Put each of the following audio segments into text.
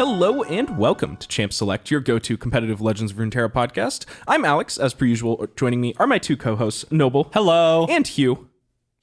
Hello and welcome to Champ Select, your go-to competitive Legends of Runeterra podcast. I'm Alex, as per usual. Joining me are my two co-hosts, Noble. Hello. And Hugh.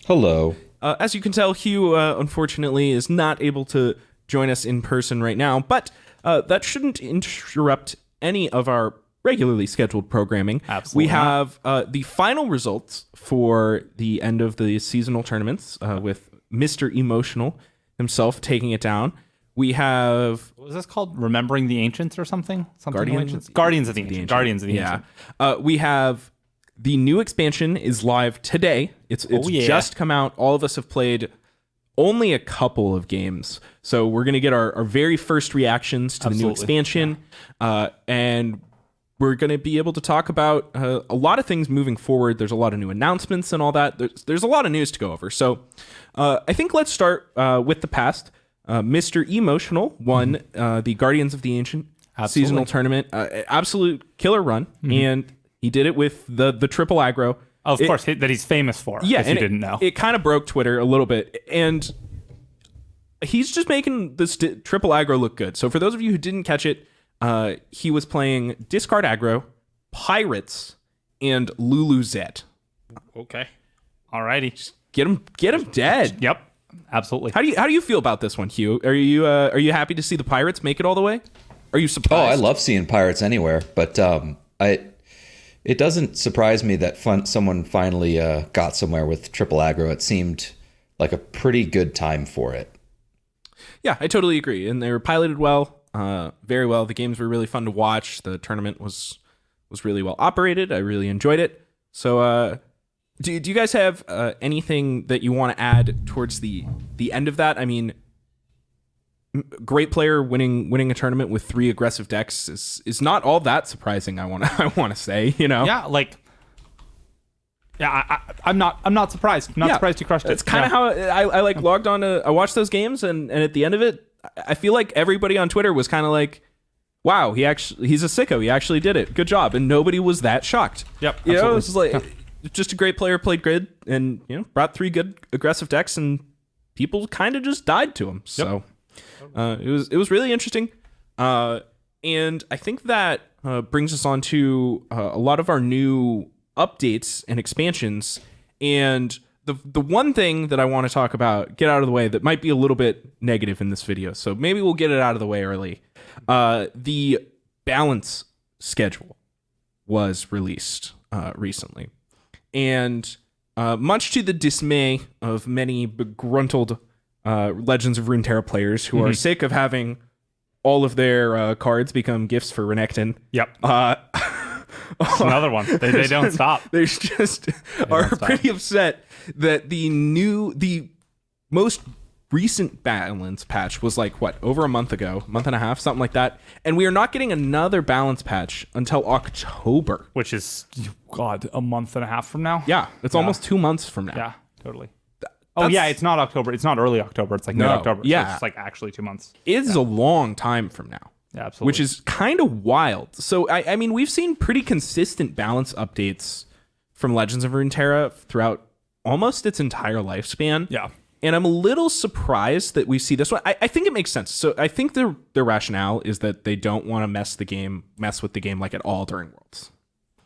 Hello. As you can tell, Hugh, unfortunately, is not able to join us in person right now, but that shouldn't interrupt any of our regularly scheduled programming. Absolutely. We have the final results for the end of the seasonal tournaments with Mr. Emotional himself taking it down. We have... What was this called? Remembering the Ancients or something? Guardians of the Ancients. Guardians of the Ancients. Yeah. We have... The new expansion is live today. It's just come out. All of us have played only a couple of games. So we're going to get our very first reactions to the new expansion. Yeah. And we're going to be able to talk about a lot of things moving forward. There's a lot of new announcements and all that. There's a lot of news to go over. So I think let's start with the past. Mr. Emotional won the Guardians of the Ancient seasonal tournament. Absolute killer run. And he did it with the triple aggro. Of course, that he's famous for. Yeah, if you didn't know. It kind of broke Twitter a little bit. And he's just making this triple aggro look good. So for those of you who didn't catch it, he was playing Discard Aggro, Pirates, and Lulu Zed. Okay. Alrighty. Just get him dead. Yep. Absolutely. How do you feel about this one, Hugh? Are you happy to see the Pirates make it all the way? Are you surprised? Oh, I love seeing Pirates anywhere, but it doesn't surprise me that someone finally got somewhere with triple aggro. It seemed like a pretty good time for it. Yeah, I totally agree. And they were piloted well, very well. The games were really fun to watch. The tournament was really well operated. I really enjoyed it. So do you guys have anything that you want to add towards the end of that? I mean, great player winning a tournament with 3 aggressive decks is not all that surprising. I want to say, you know. I'm not surprised. I'm not surprised he crushed it. It's kind of how I logged on to. I watched those games, and at the end of it, I feel like everybody on Twitter was kind of like, "Wow, he's a sicko. He actually did it. Good job." And nobody was that shocked. Yep. You know, it's like just a great player, played grid, and brought 3 good aggressive decks, and people kind of just died to him. So it was really interesting, and I think that brings us on to a lot of our new updates and expansions. And the one thing that I want to talk about, get out of the way, that might be a little bit negative in this video, so maybe we'll get it out of the way early. The balance schedule was released recently, and much to the dismay of many begruntled Legends of Runeterra players who are sick of having all of their cards become gifts for Renekton. Yep. It's another one. They don't stop. They just are pretty upset that the most recent balance patch was like, what, over a month ago, month and a half, something like that. And we are not getting another balance patch until October. Which is, God, a month and a half from now? Yeah, it's almost 2 months from now. Yeah, totally. It's not October. It's not early October. It's like mid-October. Yeah. So it's like actually 2 months. It is a long time from now. Yeah, absolutely. Which is kind of wild. So, I mean, we've seen pretty consistent balance updates from Legends of Runeterra throughout almost its entire lifespan. Yeah. And I'm a little surprised that we see this one. I think it makes sense. So I think their rationale is that they don't want to mess with the game like at all during Worlds.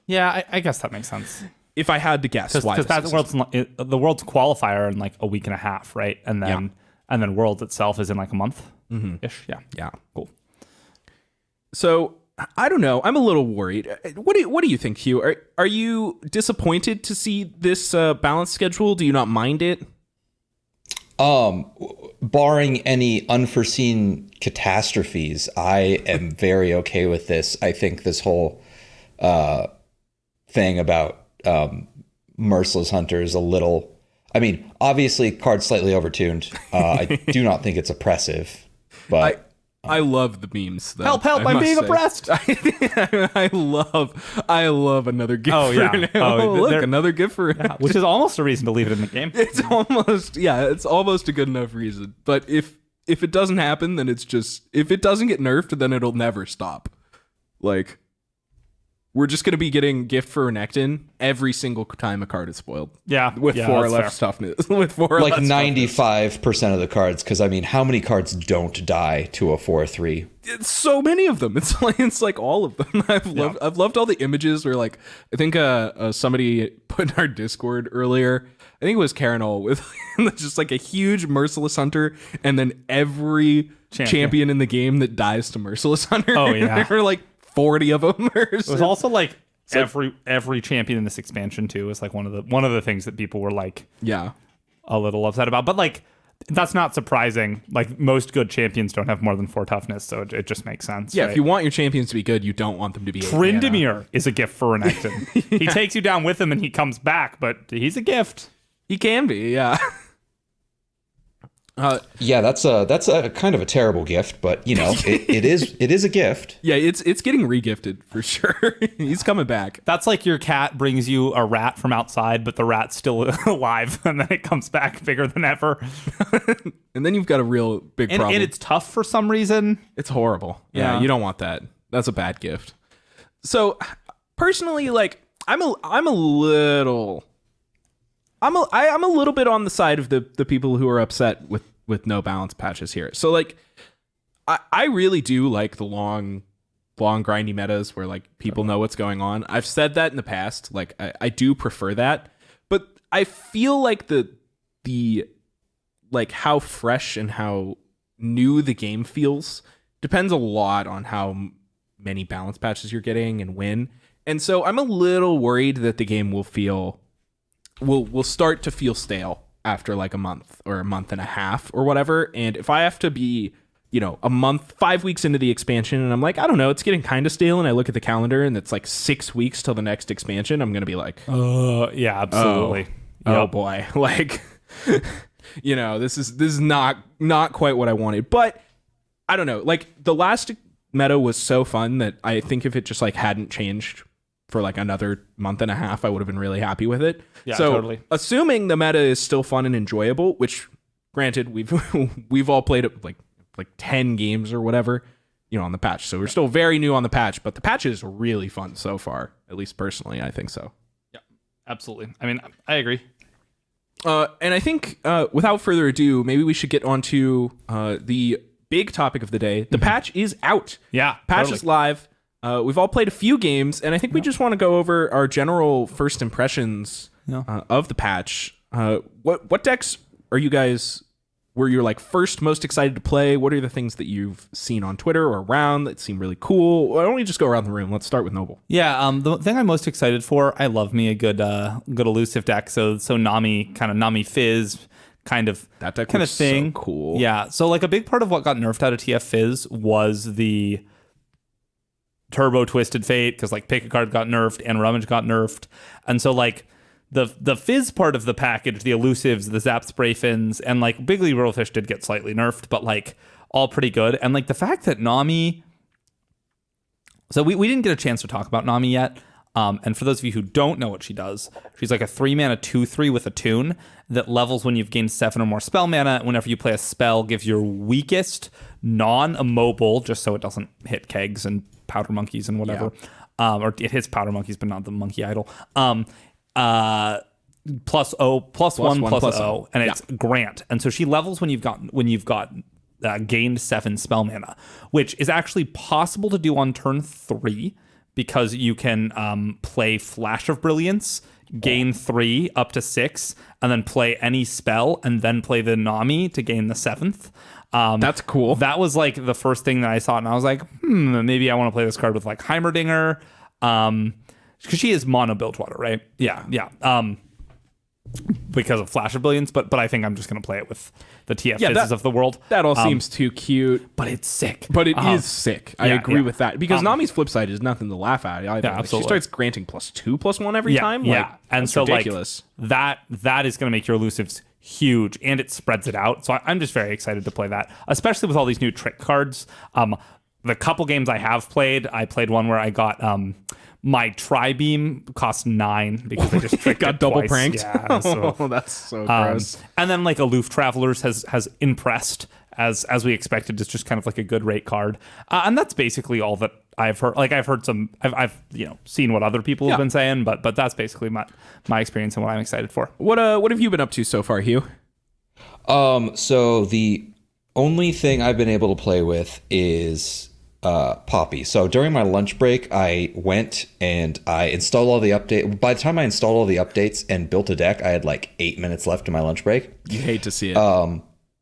Yeah, I guess that makes sense. If I had to guess, why? Because the World's qualifier in like a week and a half, right? And then Worlds itself is in like a month ish. Yeah. Cool. So I don't know. I'm a little worried. What do you think, Hugh? Are you disappointed to see this balance schedule? Do you not mind it? Barring any unforeseen catastrophes, I am very okay with this. I think this whole thing about Merciless Hunter is a little... I mean, obviously, card's slightly overtuned. I do not think it's oppressive, but... I love the memes, though. Help, I'm being oppressed. I love another gift for him. Another gift for him. Yeah, which is almost a reason to leave it in the game. It's almost a good enough reason. But if it doesn't happen, then it's just... If it doesn't get nerfed, then it'll never stop. Like... we're just going to be getting gift for Renekton every single time a card is spoiled. Yeah. With yeah, 4 or that's less fair. toughness. With 4 or Like less 95% of the cards, because I mean, how many cards don't die to a 4/3? It's so many of them. It's like all of them. I've loved all the images where like I think somebody put in our Discord earlier. I think it was Karenol with just like a huge Merciless Hunter and then every champion in the game that dies to Merciless Hunter. Oh, yeah. There were like 40 of them. It was also like every champion in this expansion too is like one of the things that people were like a little upset about. But like that's not surprising. Like most good champions don't have more than 4 toughness, so it just makes sense. Yeah, right? if you want your champions to be good, you don't want them to be Tryndamere is a gift for Renekton. He takes you down with him and he comes back, but he's a gift. He can be, yeah. Yeah, that's a kind of a terrible gift, but you know, it is a gift. Yeah, it's getting regifted for sure. He's coming back. That's like your cat brings you a rat from outside, but the rat's still alive, and then it comes back bigger than ever. And then you've got a real big problem. And it's tough for some reason. It's horrible. Yeah, you don't want that. That's a bad gift. So, personally, like I'm a little bit on the side of the people who are upset with no balance patches here. So like I really do like the long grindy metas where like people know what's going on. I've said that in the past. Like I do prefer that. But I feel like the like how fresh and how new the game feels depends a lot on how many balance patches you're getting and when. And so I'm a little worried that the game will start to feel stale after like a month or a month and a half or whatever. And if I have to be, you know, a month, 5 weeks into the expansion and I'm like, I don't know, it's getting kind of stale. And I look at the calendar and it's like 6 weeks till the next expansion. I'm going to be like, yeah, absolutely. Oh boy. Like, you know, this is not quite what I wanted, but I don't know. Like the last meta was so fun that I think if it just like hadn't changed for like another month and a half, I would have been really happy with it. Yeah, so totally. Assuming the meta is still fun and enjoyable, which granted we've all played it like 10 games or whatever, you know, on the patch. So we're still very new on the patch, but the patch is really fun so far. At least personally, I think so. Yeah, absolutely. I mean, I agree. And I think without further ado, maybe we should get on to the big topic of the day. The patch is out. Yeah, patch totally. is live. We've all played a few games, and I think we just want to go over our general first impressions of the patch. What decks are you guys, were you like first most excited to play? What are the things that you've seen on Twitter or around that seem really cool? Why don't we just go around the room? Let's start with Noble. Yeah, the thing I'm most excited for, I love me a good elusive deck. So Nami Fizz kind of That deck kind of looks thing. so cool. Yeah. So like a big part of what got nerfed out of TF Fizz was the Turbo Twisted Fate, because like pick a card got nerfed and Rummage got nerfed. And so like the Fizz part of the package, the elusives, the Zap Spray Fins, and like Bigly Whirlfish did get slightly nerfed, but like all pretty good. And like the fact that Nami, so we didn't get a chance to talk about Nami yet. And for those of you who don't know what she does, she's like a 3-mana 2/3 with a tune that levels when you've gained 7 or more spell mana. Whenever you play a spell, gives your weakest non-immobile, just so it doesn't hit kegs and powder monkeys and whatever. Or it hits powder monkeys, but not the monkey idol. Plus O, plus one, plus O, and it's Grant. And so she levels when you've got gained 7 spell mana, which is actually possible to do on turn 3 because you can play Flash of Brilliance, gain 3 up to 6, and then play any spell, and then play the Nami to gain the 7th. That's cool. That was like the first thing that I saw, and I was like, maybe I want to play this card with like Heimerdinger, because she is mono Bilgewater, right? Yeah. Because of Flash of Brilliance, but I think I'm just going to play it with the TF Fizzes of the world. That all seems too cute. But it's sick. But it is sick. I agree with that. Because Nami's flip side is nothing to laugh at either. Yeah, like, she starts granting +2/+1 every time. Yeah. Like, And that's so ridiculous. like that is going to make your elusives huge, and it spreads it out. So I'm just very excited to play that, especially with all these new trick cards. The couple games I have played, I played one where I got my Tri-Beam cost 9 because I just tricked got it double twice. pranked. Yeah, so, That's so gross. and then like Aloof Travelers has impressed as we expected. It's just kind of like a good rate card, and that's basically all that I've heard some. I've seen what other people have been saying, but that's basically my experience and what I'm excited for. What have you been up to so far, Hugh? So the only thing I've been able to play with is Poppy. So during my lunch break, I went and I installed all the updates. By the time I installed all the updates and built a deck, I had like 8 minutes left in my lunch break. You hate to see it.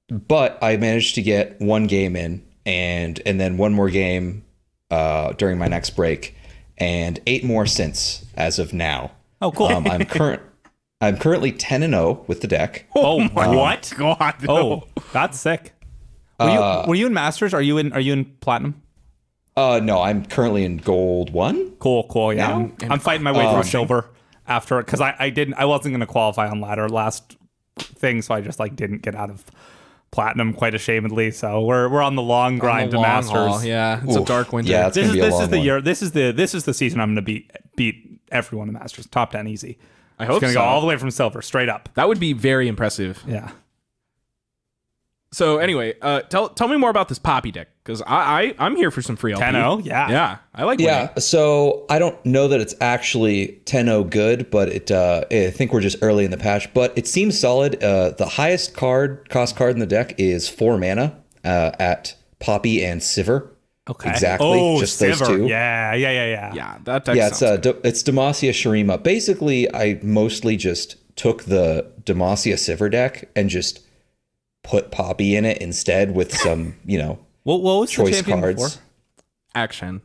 But I managed to get one game in, and then one more game during my next break, and 8 more since as of now. Oh, cool. I'm currently 10-0 with the deck. Oh, what? God! No. Oh, that's sick. Were you in Masters? Are you in Platinum? No, I'm currently in Gold 1. Cool. Yeah, Now? I'm fighting my way through Silver after, because I wasn't going to qualify on ladder last thing, so I just didn't get out of Platinum, quite ashamedly. So we're on the long grind to Masters. Haul. Yeah, it's a dark winter. Yeah, it's This gonna be a is long the one. year. This is the season I'm going to beat everyone in Masters. Top 10 easy. I hope Going to so. go all the way from Silver straight up. That would be very impressive. Yeah. So anyway, tell me more about this Poppy deck, because I'm here for some free LP. 10-0, yeah. Yeah, I like Yeah, winning. so I don't know that it's actually 10-0 good, but I think we're just early in the patch. But it seems solid. The highest cost card in the deck is 4 mana at Poppy and Sivir. Okay. Exactly. Oh, just Sivir. those two. Yeah. Yeah, that deck Yeah, sounds good. it's Demacia Shurima. Basically, I mostly just took the Demacia Sivir deck and just put Poppy in it instead with some, What was the choice champion cards. before? Action.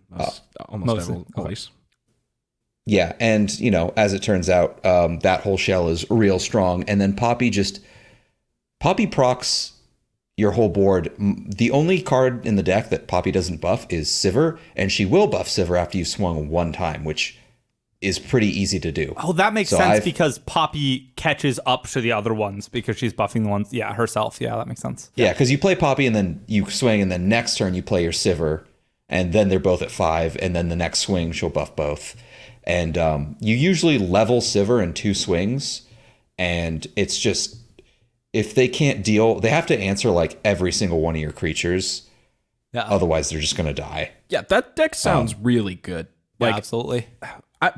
Almost mostly. always. Yeah, and as it turns out, that whole shell is real strong. And then Poppy procs your whole board. The only card in the deck that Poppy doesn't buff is Sivir, and she will buff Sivir after you've swung one time, which is pretty easy to do. Oh, that makes So sense I've- because Poppy catches up to the other ones because she's buffing the ones, herself. Yeah, that makes sense. Yeah, because you play Poppy and then you swing, and then next turn you play your Sivir, and then they're both at 5, and then the next swing she'll buff both. And you usually level Sivir in 2 swings, and it's just, if they can't deal, they have to answer every single one of your creatures. Yeah. Otherwise, they're just going to die. Yeah, that deck sounds really good. Yeah, absolutely.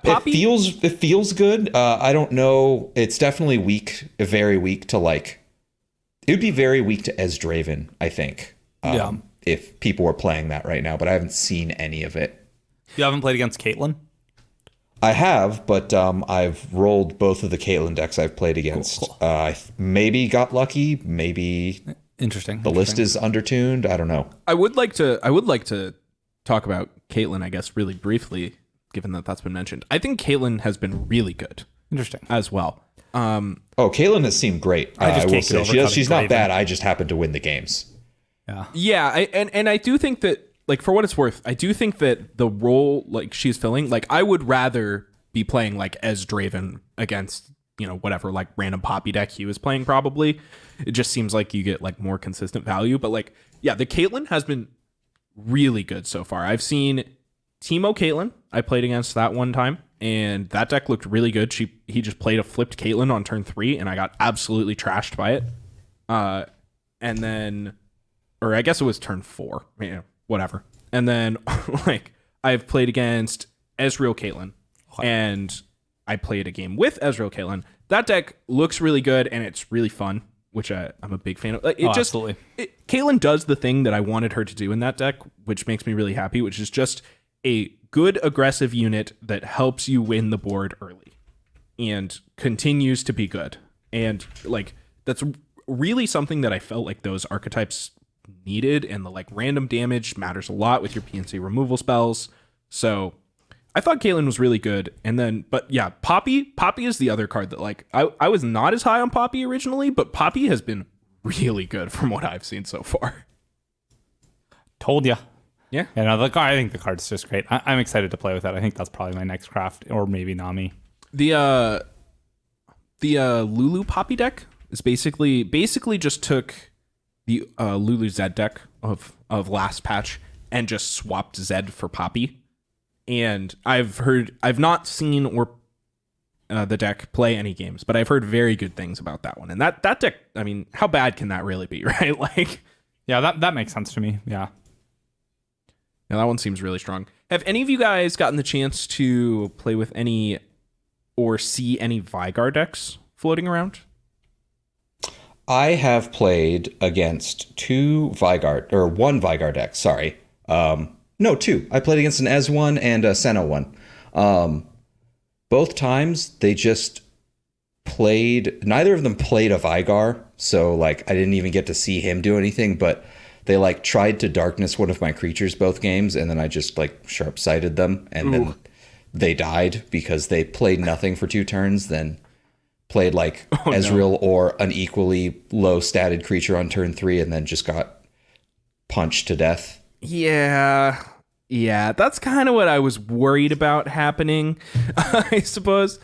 Poppy. It feels good. I don't know. It's definitely weak, very weak to it would be very weak to Ezdraven, I think. If people were playing that right now, but I haven't seen any of it. You haven't played against Caitlyn? I have, but I've rolled both of the Caitlyn decks I've played against. Cool. I maybe got lucky. Maybe Interesting. the list is undertuned. I don't know. I would like to talk about Caitlyn, I guess, really briefly, given that that's been mentioned. I think Caitlyn has been really good Interesting. as well. Oh, Caitlyn has seemed great. I just will can't get say. over She's cutting not bad. I just happen to win the games. Yeah. Yeah, and I do think that, for what it's worth, I do think that the role she's filling, I would rather be playing Ezdraven against whatever random Poppy deck he was playing. Probably, it just seems like you get more consistent value. But the Caitlyn has been really good so far. I've seen Teemo Caitlyn. I played against that one time, and that deck looked really good. He just played a flipped Caitlyn on turn 3, and I got absolutely trashed by it. And then, or I guess it was turn 4. Whatever. And then I've played against Ezreal Caitlyn, and I played a game with Ezreal Caitlyn. That deck looks really good, and it's really fun, which I'm a big fan of. Absolutely. Caitlyn does the thing that I wanted her to do in that deck, which makes me really happy, which is just a good aggressive unit that helps you win the board early and continues to be good. And that's really something that I felt like those archetypes needed, and the random damage matters a lot with your PNC removal spells. So I thought Caitlyn was really good. And then, but yeah, Poppy is the other card that I was not as high on Poppy originally, but Poppy has been really good from what I've seen so far. Told ya. Yeah. Yeah, no, I think the card's just great. I'm excited to play with that. I think that's probably my next craft, or maybe Nami. The Lulu Poppy deck is basically just took the Lulu Zed deck of last patch and just swapped Zed for Poppy. And I've not seen or the deck play any games, but I've heard very good things about that one. And that deck, I mean, how bad can that really be, right? Yeah, that makes sense to me. Yeah. That one seems really strong. Have any of you guys gotten the chance to play with any or see any Vygar decks floating around? I have played against one Vygar deck, sorry. No, two. I played against an Ez one and a Senna one. Both times they just neither of them played a Vygar, so like I didn't even get to see him do anything, but they like tried to darkness one of my creatures both games, and then I just like sharp-sighted them, and then they died because they played nothing for 2 turns, then played like Ezreal or an equally low-statted creature on turn 3, and then just got punched to death. Yeah, that's kind of what I was worried about happening, I suppose.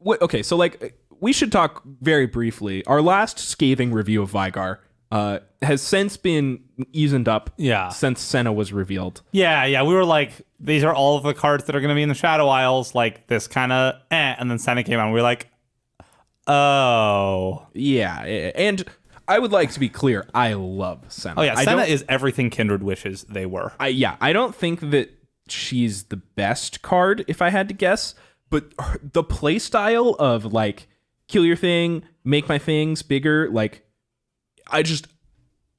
Okay, so like we should talk very briefly. Our last scathing review of Vygar has since been eased up since Senna was revealed. Yeah. We were like, these are all of the cards that are going to be in the Shadow Isles, like this kind of and then Senna came out and we were like, oh. Yeah, and I would like to be clear, I love Senna. Oh yeah, Senna is everything Kindred wishes they were. I don't think that she's the best card, if I had to guess, but the play style of like, kill your thing, make my things bigger, like,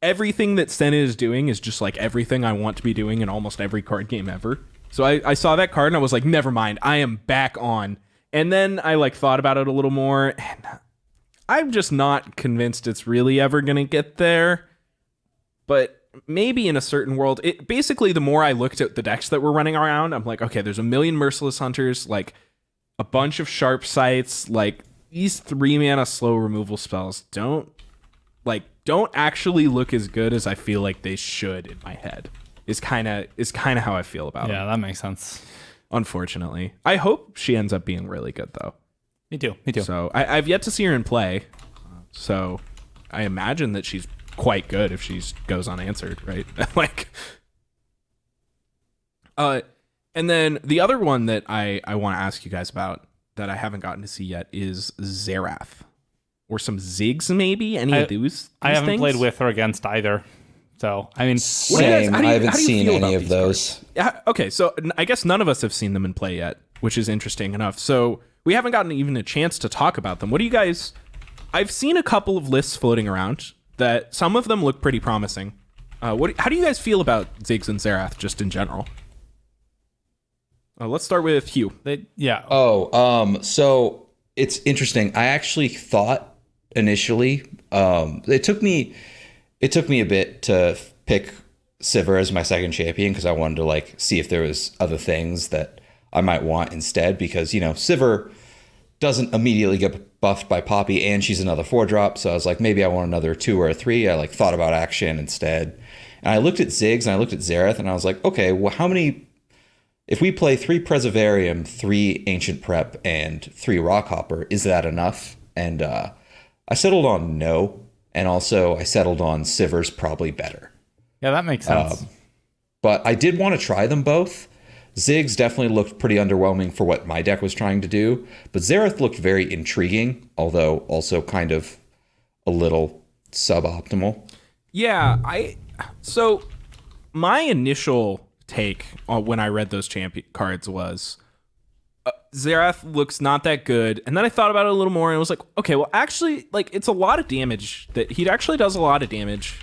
everything that Senna is doing is just like everything I want to be doing in almost every card game ever. So I saw that card and I was like, never mind, I am back on. And then I like thought about it a little more, and I'm just not convinced it's really ever going to get there. But maybe in a certain world, basically the more I looked at the decks that were running around, I'm like, okay, there's a million Merciless Hunters, like a bunch of Sharp Sights, like these 3-mana slow removal spells don't actually look as good as I feel like they should in my head. Is kind of how I feel about it. Yeah, that makes sense. Unfortunately, I hope she ends up being really good though. Me too. So I've yet to see her in play. So I imagine that she's quite good if she goes unanswered, right? And then the other one that I want to ask you guys about that I haven't gotten to see yet is Xerath. Or some Ziggs, maybe? Any of these I haven't things? played with or against either. So, I mean... Same. I haven't seen any of those. Okay, so I guess none of us have seen them in play yet, which is interesting enough. So we haven't gotten even a chance to talk about them. What do you guys... I've seen a couple of lists floating around that some of them look pretty promising. How do you guys feel about Ziggs and Xerath just in general? Let's start with Hugh. So it's interesting. I actually thought initially, it took me a bit to pick Sivir as my second champion because I wanted to like see if there was other things that I might want instead, because Sivir doesn't immediately get buffed by Poppy and she's another 4-drop, so I was like, maybe I want another 2 or a 3. I like thought about action instead, and I looked at Ziggs and I looked at Xerath and I was like, okay, well, how many, if we play 3 Preservarium, 3 Ancient Prep, and 3 Rockhopper, is that enough? And I settled on no, and also I settled on Sivir's probably better. Yeah, that makes sense. But I did want to try them both. Ziggs definitely looked pretty underwhelming for what my deck was trying to do, but Xerath looked very intriguing, although also kind of a little suboptimal. Yeah, so my initial take when I read those champion cards was Xerath looks not that good, and then I thought about it a little more and I was like, okay, well actually, like, it's a lot of damage. That he actually does a lot of damage,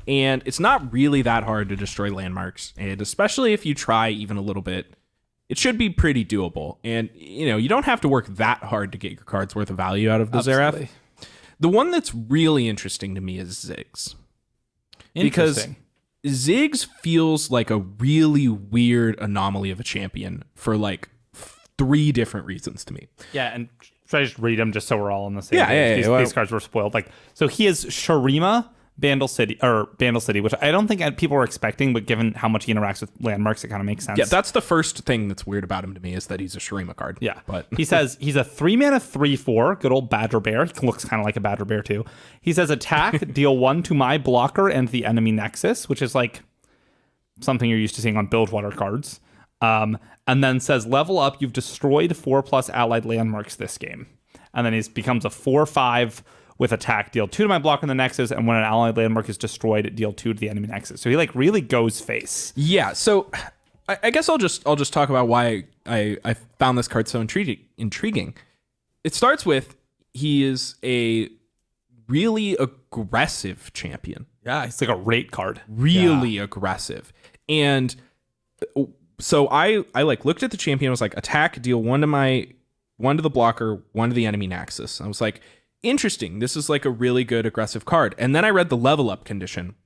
and it's not really that hard to destroy landmarks, and especially if you try even a little bit, it should be pretty doable. And you don't have to work that hard to get your cards worth of value out of the Xerath. The one that's really interesting to me is Ziggs, because Ziggs feels like a really weird anomaly of a champion for like 3 different reasons to me. Yeah, and should I just read them just so we're all on the same page? These cards were spoiled. Like, so he is Sharima, Bandle City, which I don't think people were expecting, but given how much he interacts with landmarks, it kind of makes sense. Yeah, that's the first thing that's weird about him to me, is that he's a Sharima card. Yeah, but he says he's a 3-mana 3/4, good old Badger Bear. He looks kind of like a Badger Bear too. He says attack, deal 1 to my blocker and the enemy nexus, which is like something you're used to seeing on Buildwater cards. And then says level up, you've destroyed 4+ allied landmarks this game. And then he becomes a 4/5 with attack, deal 2 to my blocker in the nexus, and when an allied landmark is destroyed, deal 2 to the enemy nexus. So he like really goes face. Yeah, so I guess I'll just talk about why I found this card so intriguing. It starts with he is a really aggressive champion. Yeah, it's like a rate card. Really aggressive. And so I like looked at the champion, I was like, attack, deal one to the blocker, one to the enemy Naxos. I was like, interesting. This is like a really good aggressive card. And then I read the level up condition,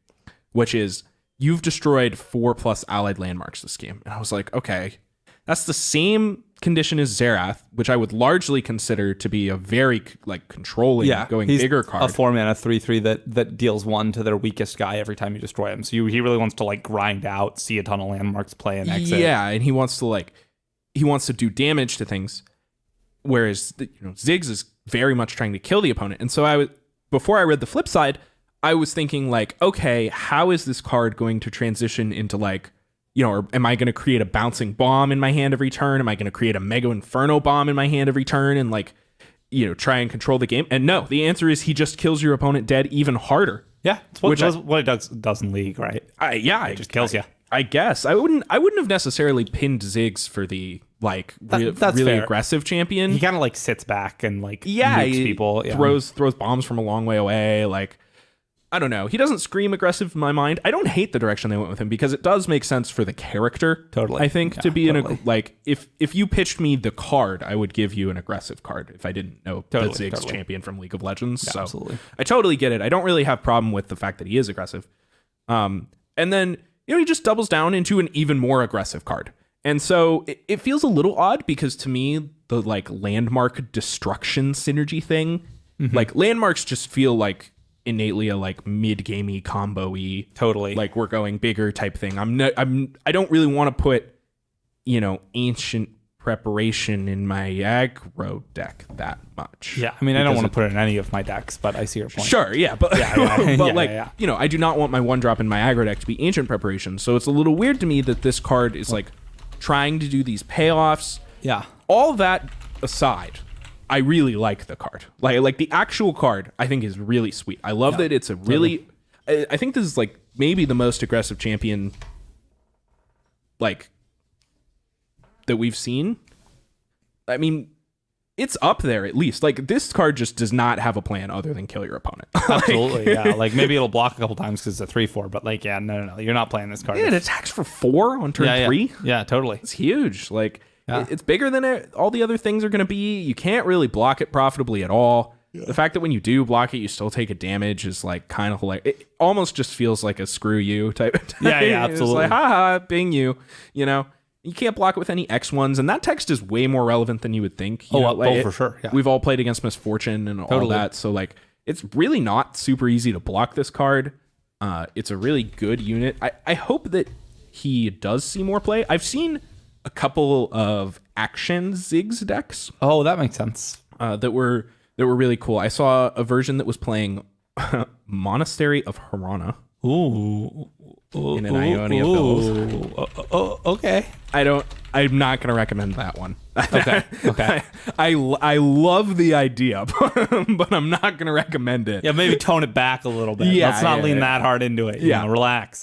which is you've destroyed 4+ allied landmarks this game. And I was like, okay, that's the same condition as Xerath, which I would largely consider to be a very like controlling, going bigger card. A 4-mana 3/3 that deals 1 to their weakest guy every time you destroy him. So he really wants to like grind out, see a ton of landmarks, play and exit. Yeah, and he wants to do damage to things, whereas Ziggs is very much trying to kill the opponent. And so before I read the flip side, I was thinking like, okay, how is this card going to transition into like, or am I going to create a bouncing bomb in my hand every turn? Am I going to create a Mega Inferno bomb in my hand every turn and like, try and control the game? And no, the answer is he just kills your opponent dead even harder. Yeah, it's what it does in League, right? It just kills you. I guess I wouldn't have necessarily pinned Ziggs for the like really fair. aggressive champion. He kind of like sits back and like nukes people. Yeah. Throws bombs from a long way away. Like, I don't know. He doesn't scream aggressive in my mind. I don't hate the direction they went with him because it does make sense for the character. Totally. I think to be like if you pitched me the card, I would give you an aggressive card if I didn't know the Ziggs champion from League of Legends. Yeah, so absolutely. I totally get it. I don't really have problem with the fact that he is aggressive. And then he just doubles down into an even more aggressive card. And so it feels a little odd because to me the like landmark destruction synergy thing, like landmarks just feel like innately a like mid-gamey combo-y, totally like we're going bigger type thing. I don't really want to put ancient preparation in my aggro deck that much. Yeah, I mean I don't want to put it in any of my decks, but I see your point. Sure, yeah, but I do not want my 1-drop in my aggro deck to be ancient preparation. So it's a little weird to me that this card is like trying to do these payoffs. Yeah. All that aside, I really like the card. Like the actual card, I think is really sweet. I love that it's a really. I think this is like maybe the most aggressive champion, like that we've seen. I mean, it's up there at least. Like this card just does not have a plan other than kill your opponent. Absolutely, yeah. Like maybe it'll block a couple times because it's a 3/4, but like no, you're not playing this card. Yeah, it attacks for 4 on turn 3. Yeah, totally. It's huge. Like. Yeah. It's bigger than all the other things are going to be. You can't really block it profitably at all. Yeah. The fact that when you do block it, you still take a damage is like kind of like it almost just feels like a screw you type. Yeah, absolutely. It's like haha, bing you. You can't block it with any X1s, and that text is way more relevant than you would think. For sure. Yeah. We've all played against Misfortune and all that, so like it's really not super easy to block this card. It's a really good unit. I hope that he does see more play. I've seen a couple of action Ziggs decks. Oh, that makes sense. That were really cool. I saw a version that was playing Monastery of Harana. Ooh. In an Ionia build. Okay. I'm not going to recommend that one. Okay. I love the idea, but I'm not going to recommend it. Yeah, maybe tone it back a little bit. Yeah, let's not lean that hard into it. Relax.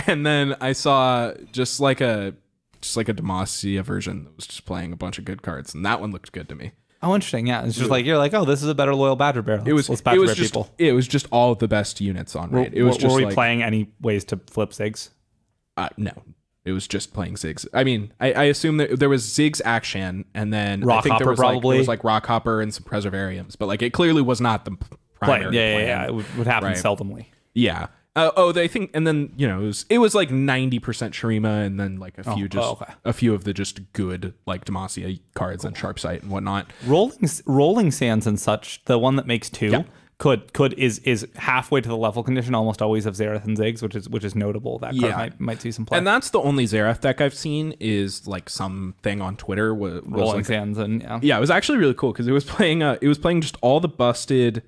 And then I saw just like a Demacia version that was just playing a bunch of good cards, and that one looked good to me. Oh, interesting. Yeah, it's just like you're like, oh, this is a better loyal Badger Bear. Let's Badger Bear people. It was just all of the best units on raid. Were we playing any ways to flip Ziggs? No, it was just playing Ziggs. I mean, I assume that there was Ziggs action, and then Rockhopper I think there was probably. There was like Rockhopper and some Preservariums, but like it clearly was not the primary plan. Yeah. It would happen seldomly. Yeah. They think, and then it was like 90% Shurima, and then like a few of the just good like Demacia cards and Sharp Sight and whatnot. Rolling Sands and such, the one that makes 2 is halfway to the level condition almost always of Xerath and Ziggs, which is notable. That card might see some play. And that's the only Xerath deck I've seen is like something on Twitter was Rolling like, Sands and it was actually really cool because it was playing just all the busted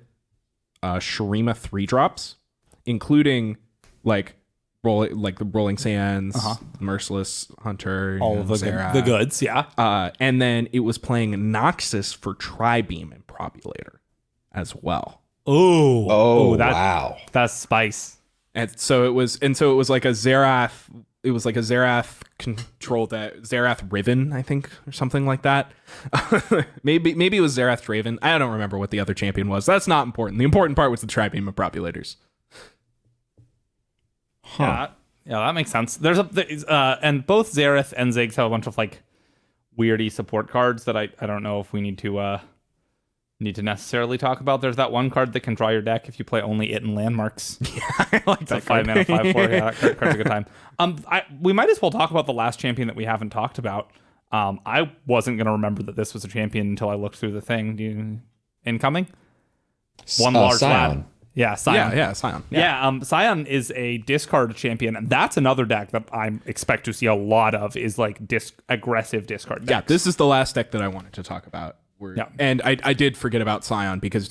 Shurima 3-drops. Including the Rolling Sands, Merciless Hunter, all of the goods, yeah. And then it was playing Noxus for Tri-Beam and Propulator as well. Wow, that's spice. And so it was like a Xerath. it was like a Xerath control that Xerath Riven, I think, or something like that. maybe it was Xerath Raven. I don't remember what the other champion was. That's not important. The important part was the Tri-Beam Impropulators. Yeah, that makes sense. And both Xerath and Ziggs have a bunch of like weirdy support cards that I don't know if we need to necessarily talk about. There's that one card that can draw your deck if you play only it in landmarks. Yeah, I like that 5 mana, 5/4. Yeah, that card's a good time. We might as well talk about the last champion that we haven't talked about. I wasn't gonna remember that this was a champion until I looked through the thing. Incoming? One large Scion. lad. Yeah, Scion. Yeah, Scion. Yeah, Scion is a discard champion, and that's another deck that I expect to see a lot of, is like aggressive discard decks. Yeah, this is the last deck that I wanted to talk about. And I did forget about Scion, because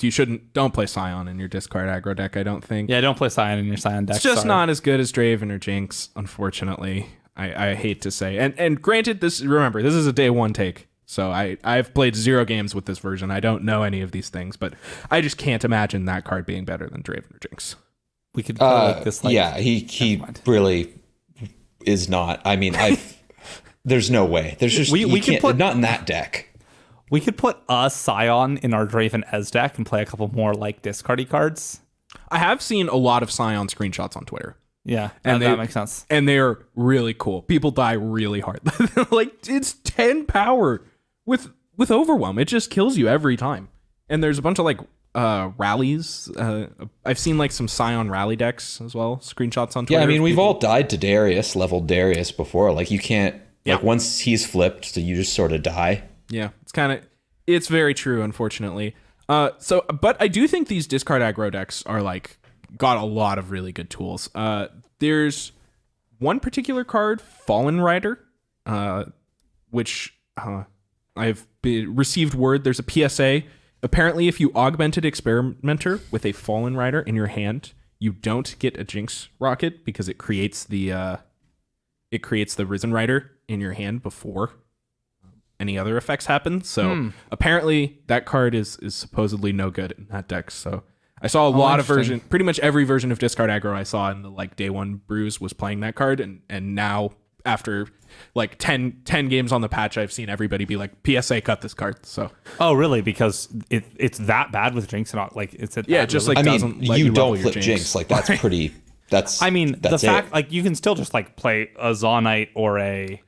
don't play Scion in your discard aggro deck, I don't think. Yeah, don't play Scion in your Scion deck. It's just not as good as Draven or Jinx, unfortunately. I hate to say. And granted, remember, this is a day one take. So I've played 0 games with this version. I don't know any of these things, but I just can't imagine that card being better than Draven or Jinx. We could like this. Yeah, he really is not. I mean, there's no way. There's just we can't put, not in that deck. We could put a Scion in our Draven Ez deck and play a couple more like discardy cards. I have seen a lot of Scion screenshots on Twitter. Yeah, and that makes sense. And they're really cool. People die really hard. Like, it's 10 power with Overwhelm. It just kills you every time. And there's a bunch of like rallies. I've seen like some Scion rally decks as well. Screenshots on Twitter. Yeah, I mean, we've all died to Darius, leveled Darius before. Like, you can't, like, once he's flipped, so you just sort of die. Yeah, it's very true, unfortunately. But I do think these discard aggro decks are like, got a lot of really good tools. There's one particular card, Fallen Rider, which I've received word there's a PSA. Apparently, if you augmented Experimenter with a Fallen Rider in your hand, you don't get a Jinx Rocket, because it creates the Risen Rider in your hand before any other effects happen. So apparently that card is supposedly no good in that deck. So I saw a lot of pretty much every version of discard aggro I saw in the like day one brews was playing that card, and now after like 10 games on the patch, I've seen everybody be like, PSA, cut this card. So really, because it's that bad with Jinx, and like it's just like, I doesn't mean, let you level don't flip your Jinx. Like, that's pretty. That's the fact, like, you can still just like play a Zonite or a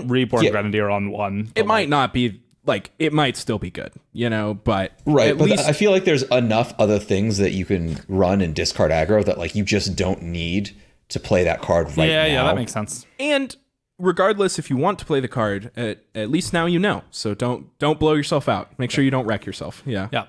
Reborn Grenadier on one. It might not be like, it might still be good, but right. But I feel like there's enough other things that you can run in discard aggro that like you just don't need to play that card right now. Yeah, that makes sense. And regardless, if you want to play the card, at least now you know. So don't blow yourself out. Make sure you don't wreck yourself. Yeah.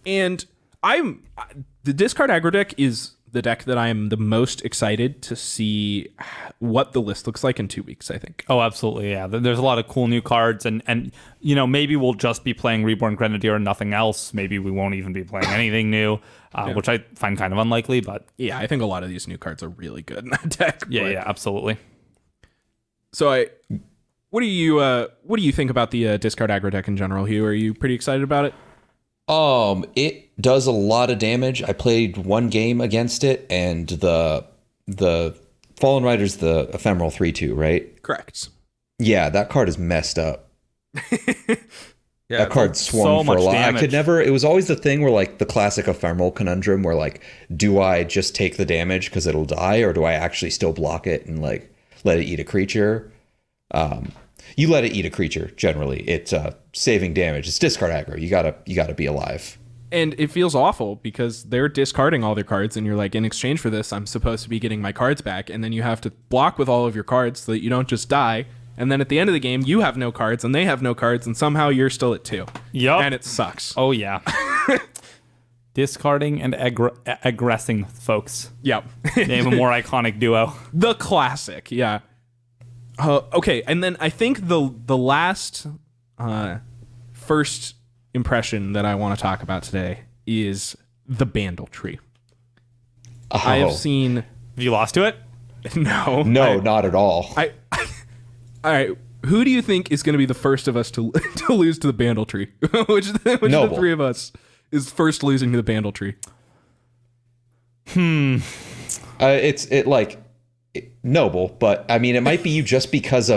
And the discard aggro deck is the deck that I am the most excited to see what the list looks like in 2 weeks, I think. Oh, absolutely, yeah. There's a lot of cool new cards, and maybe we'll just be playing Reborn Grenadier and nothing else. Maybe we won't even be playing anything new, which I find kind of unlikely, but... Yeah, I think a lot of these new cards are really good in that deck. Yeah, absolutely. So what do you think about the discard aggro deck in general, Hugh? Are you pretty excited about it? It does a lot of damage. I played one game against it, and the Fallen Rider's the ephemeral 3/2, right? Correct. Yeah, that card is messed up. Yeah, that card swung for a lot. Damage. I could never. It was always the thing where, like, the classic ephemeral conundrum, where like, do I just take the damage because it'll die, or do I actually still block it and like let it eat a creature? You let it eat a creature. Generally, it's saving damage. It's discard aggro. You gotta be alive. And it feels awful because they're discarding all their cards, and you're like, in exchange for this, I'm supposed to be getting my cards back, and then you have to block with all of your cards so that you don't just die. And then at the end of the game, you have no cards, and they have no cards, and somehow you're still at 2. Yep. And it sucks. Oh yeah. Discarding and aggressing, folks. Yep. Name a more iconic duo. The classic. Yeah. Okay, and then I think the last first impression that I want to talk about today is the Bandle tree. I have seen... Have you lost to it? No. No, not at all. All right, who do you think is going to be the first of us to lose to the Bandle tree? which of the three of us is first losing to the Bandle tree? Noble, but I mean, it might be you just because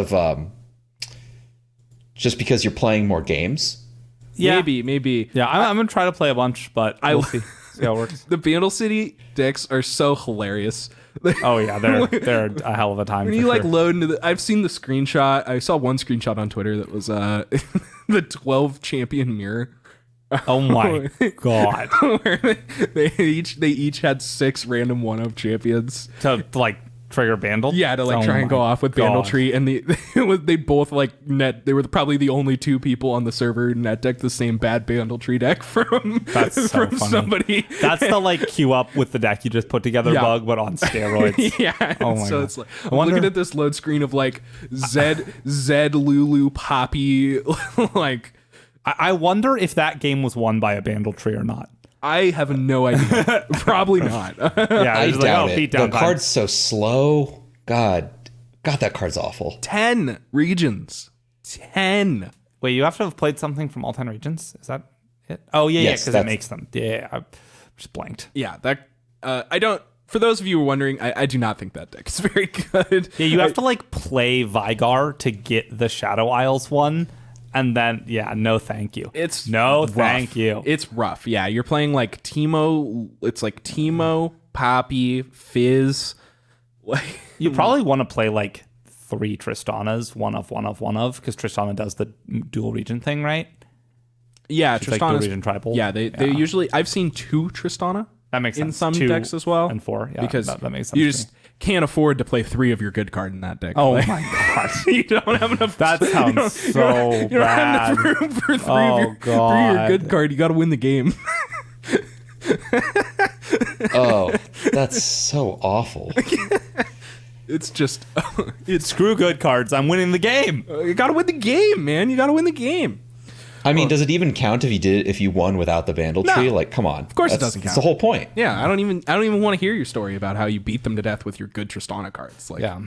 you're playing more games. Yeah. Maybe. Yeah, I'm gonna try to play a bunch, but we'll see how it works. The Bandle City decks are so hilarious. Oh yeah, they're a hell of a time. When for you like sure. load into I've seen the screenshot. I saw one screenshot on Twitter that was the 12 champion mirror. Oh my god. Where they each had 6 random 1-of champions. To like trigger Bandle? Yeah, to like try and go off with Bandle Tree, and they both like they were probably the only 2 people on the server net deck the same bad Bandle Tree deck from That's so from funny. somebody. That's the like queue up with the deck you just put together bug, but on steroids. Yeah. Oh my so God. it's like I'm looking at this load screen of like Zed Lulu Poppy like. I wonder if that game was won by a Bandle Tree or not. I have no idea. Probably not. Yeah, I it's doubt beat it. down The time. card's so slow. God, that card's awful. 10 regions. 10. Wait, you have to have played something from all 10 regions? Is that it? Oh yeah, Yes, because it that's- makes them. Yeah, I just blanked. Yeah, that I don't. For those of you who are wondering, I do not think that deck is very good. Yeah, you have to like play Vigar to get the Shadow Isles one, and then no, thank you. It's no, rough. thank you. It's rough. Yeah, you're playing like Teemo. It's like Teemo, Poppy, Fizz. Like You probably want to play like 3 Tristanas, one of, because Tristana does the dual region thing, right? yeah, It's like dual Tristana's. region tribal. Yeah, they usually. I've seen 2 Tristana. That makes in sense. some 2 decks as well, and 4. Yeah, because that makes sense. you to just me. can't afford to play 3 of your good card in that deck. Oh Like, my god. you don't have enough. That sounds so you don't have bad. enough room for 3 Oh, of your God. good card. You got to win the game. Oh, that's so awful. It's just it's Screw good cards. I'm winning the game. you got to win the game, man. You got to win the game. I mean, does it even count if you won without the Bandle Tree? Like, come on. Of course it doesn't That's count. the whole point. Yeah, I don't even want to hear your story about how you beat them to death with your good Tristana cards. Like, Yeah.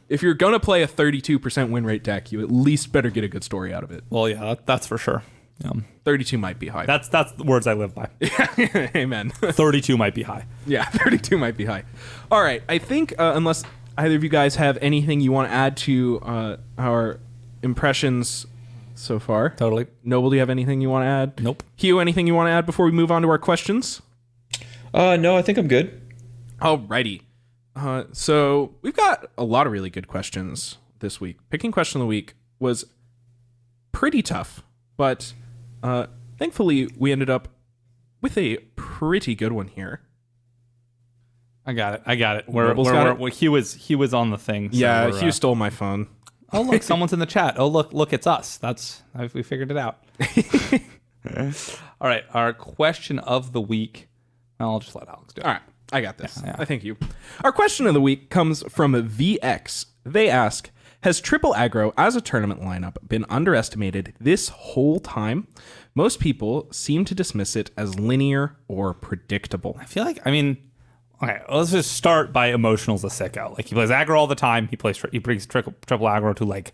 if you're gonna play a 32% win rate deck, you at least better get a good story out of it. Well, yeah, that's for sure. 32 might be high. That's the words I live by. Amen. 32 might be high. Yeah, 32 might be high. All right, I think unless either of you guys have anything you want to add to our impressions so far. Totally. Noble, do you have anything you want to add? Nope. Hugh, anything you want to add before we move on to our questions? No, I think I'm good. Alrighty. So we've got a lot of really good questions this week. Picking question of the week was pretty tough, but thankfully we ended up with a pretty good one here. I got it. Noble's got it? He was on the thing. So Yeah, we're, Hugh stole my phone. Oh look, someone's in the chat. Oh look, it's us. We figured it out. All right, our question of the week. I'll just let Alex do it. All right, I got this. Yeah. I thank you. Our question of the week comes from VX. They ask, has triple aggro as a tournament lineup been underestimated this whole time? Most people seem to dismiss it as linear or predictable. I feel like, okay, let's just start by emotional's a sicko. Like, he plays aggro all the time. He brings triple aggro to like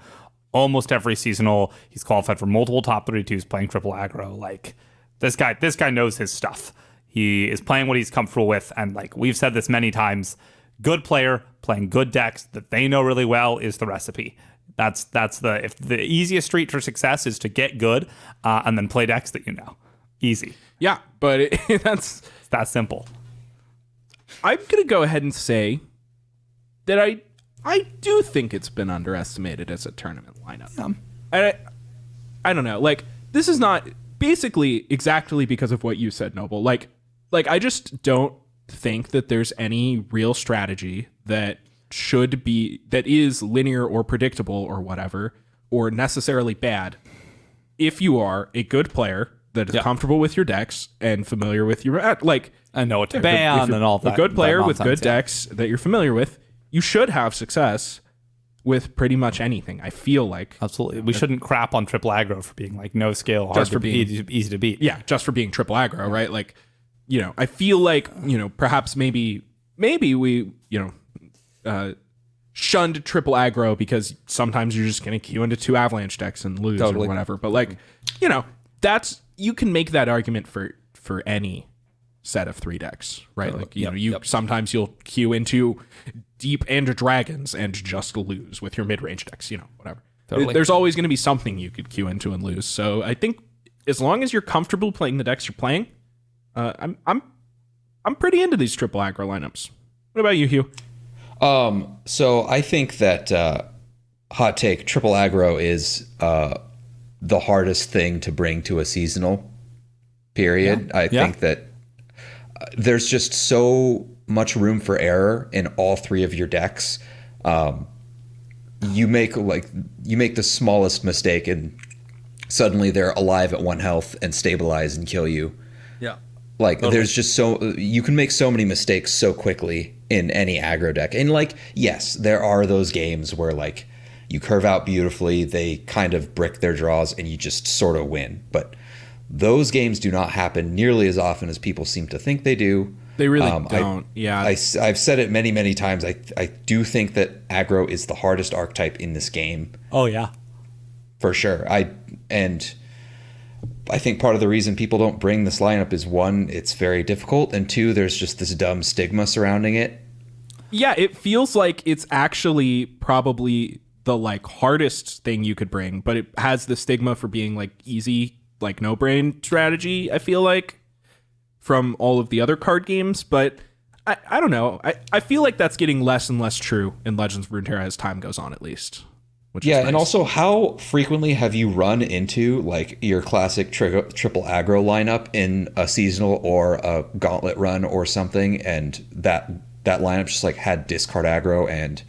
almost every seasonal. He's qualified for multiple top 32s playing triple aggro. Like, this guy knows his stuff. He is playing what he's comfortable with, and like we've said this many times, good player playing good decks that they know really well is the recipe. If the easiest street for success is to get good and then play decks that you know. Easy. Yeah, but it's that simple. I'm going to go ahead and say that I do think it's been underestimated as a tournament lineup. I don't know. Like, this is not basically exactly because of what you said, Noble. Like I just don't think that there's any real strategy that is linear or predictable or whatever, or necessarily bad if you are a good player that is comfortable with your decks and familiar with your like I know what to ban and all that. A good player with good nonsense, yeah. decks that you're familiar with, you should have success with pretty much anything. I feel like Absolutely. We shouldn't crap on triple aggro for being like no scale, hard Just to for being- easy to beat. yeah, just for being triple aggro, right? Like, I feel like, perhaps maybe we, shunned triple aggro because sometimes you're just going to queue into 2 avalanche decks and lose Totally. or whatever. But like, you can make that argument for any set of 3 decks, right? Like, sometimes you'll queue into deep and dragons and just lose with your mid-range decks, whatever. Totally. There's always going to be something you could queue into and lose. So I think as long as you're comfortable playing the decks you're playing, I'm pretty into these triple aggro lineups. What about you, Hugh? So I think that hot take, triple aggro is the hardest thing to bring to a seasonal period. I think that there's just so much room for error in all three of your decks. You make the smallest mistake and suddenly they're alive at 1 health and stabilize and kill you. Yeah. There's just you can make so many mistakes so quickly in any aggro deck. And yes, there are those games where you curve out beautifully, they kind of brick their draws and you just sort of win. But those games do not happen nearly as often as people seem to think they do. They really don't. I've said it many, many times. I do think that aggro is the hardest archetype in this game. Oh yeah, for sure. I think part of the reason people don't bring this lineup is 1, it's very difficult, and 2, there's just this dumb stigma surrounding it. Yeah, it feels like it's actually probably the hardest thing you could bring, but it has the stigma for being easy, no brain strategy. I feel like from all of the other card games, but I don't know. I feel like that's getting less and less true in Legends of Runeterra as time goes on, at least. Which is nice. And also, how frequently have you run into your classic triple aggro lineup in a seasonal or a gauntlet run or something, and that lineup just had discard aggro and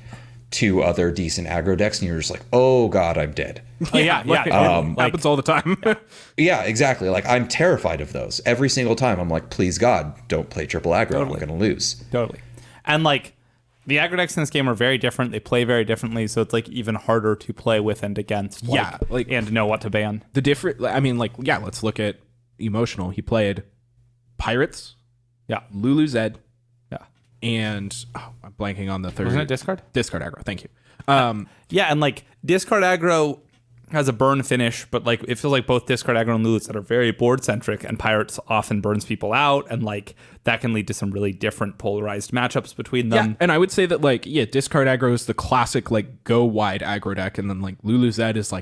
2 other decent aggro decks, and you're just oh god, I'm dead. Oh, yeah. Happens all the time. Yeah, exactly. I'm terrified of those every single time. I'm please God, don't play triple aggro. Totally. I'm gonna lose. Totally. And the aggro decks in this game are very different. They play very differently, so it's even harder to play with and against. And to know what to ban. The different, let's look at emotional. He played Pirates, Lulu Zed, and I'm blanking on the third. Wasn't it discard? Discard aggro. Thank you. And discard aggro has a burn finish, but it feels like both discard aggro and Lulu Zed are very board centric, and Pirates often burns people out, and that can lead to some really different polarized matchups between them. Yeah, and I would say that discard aggro is the classic go wide aggro deck, and then Lulu Zed is all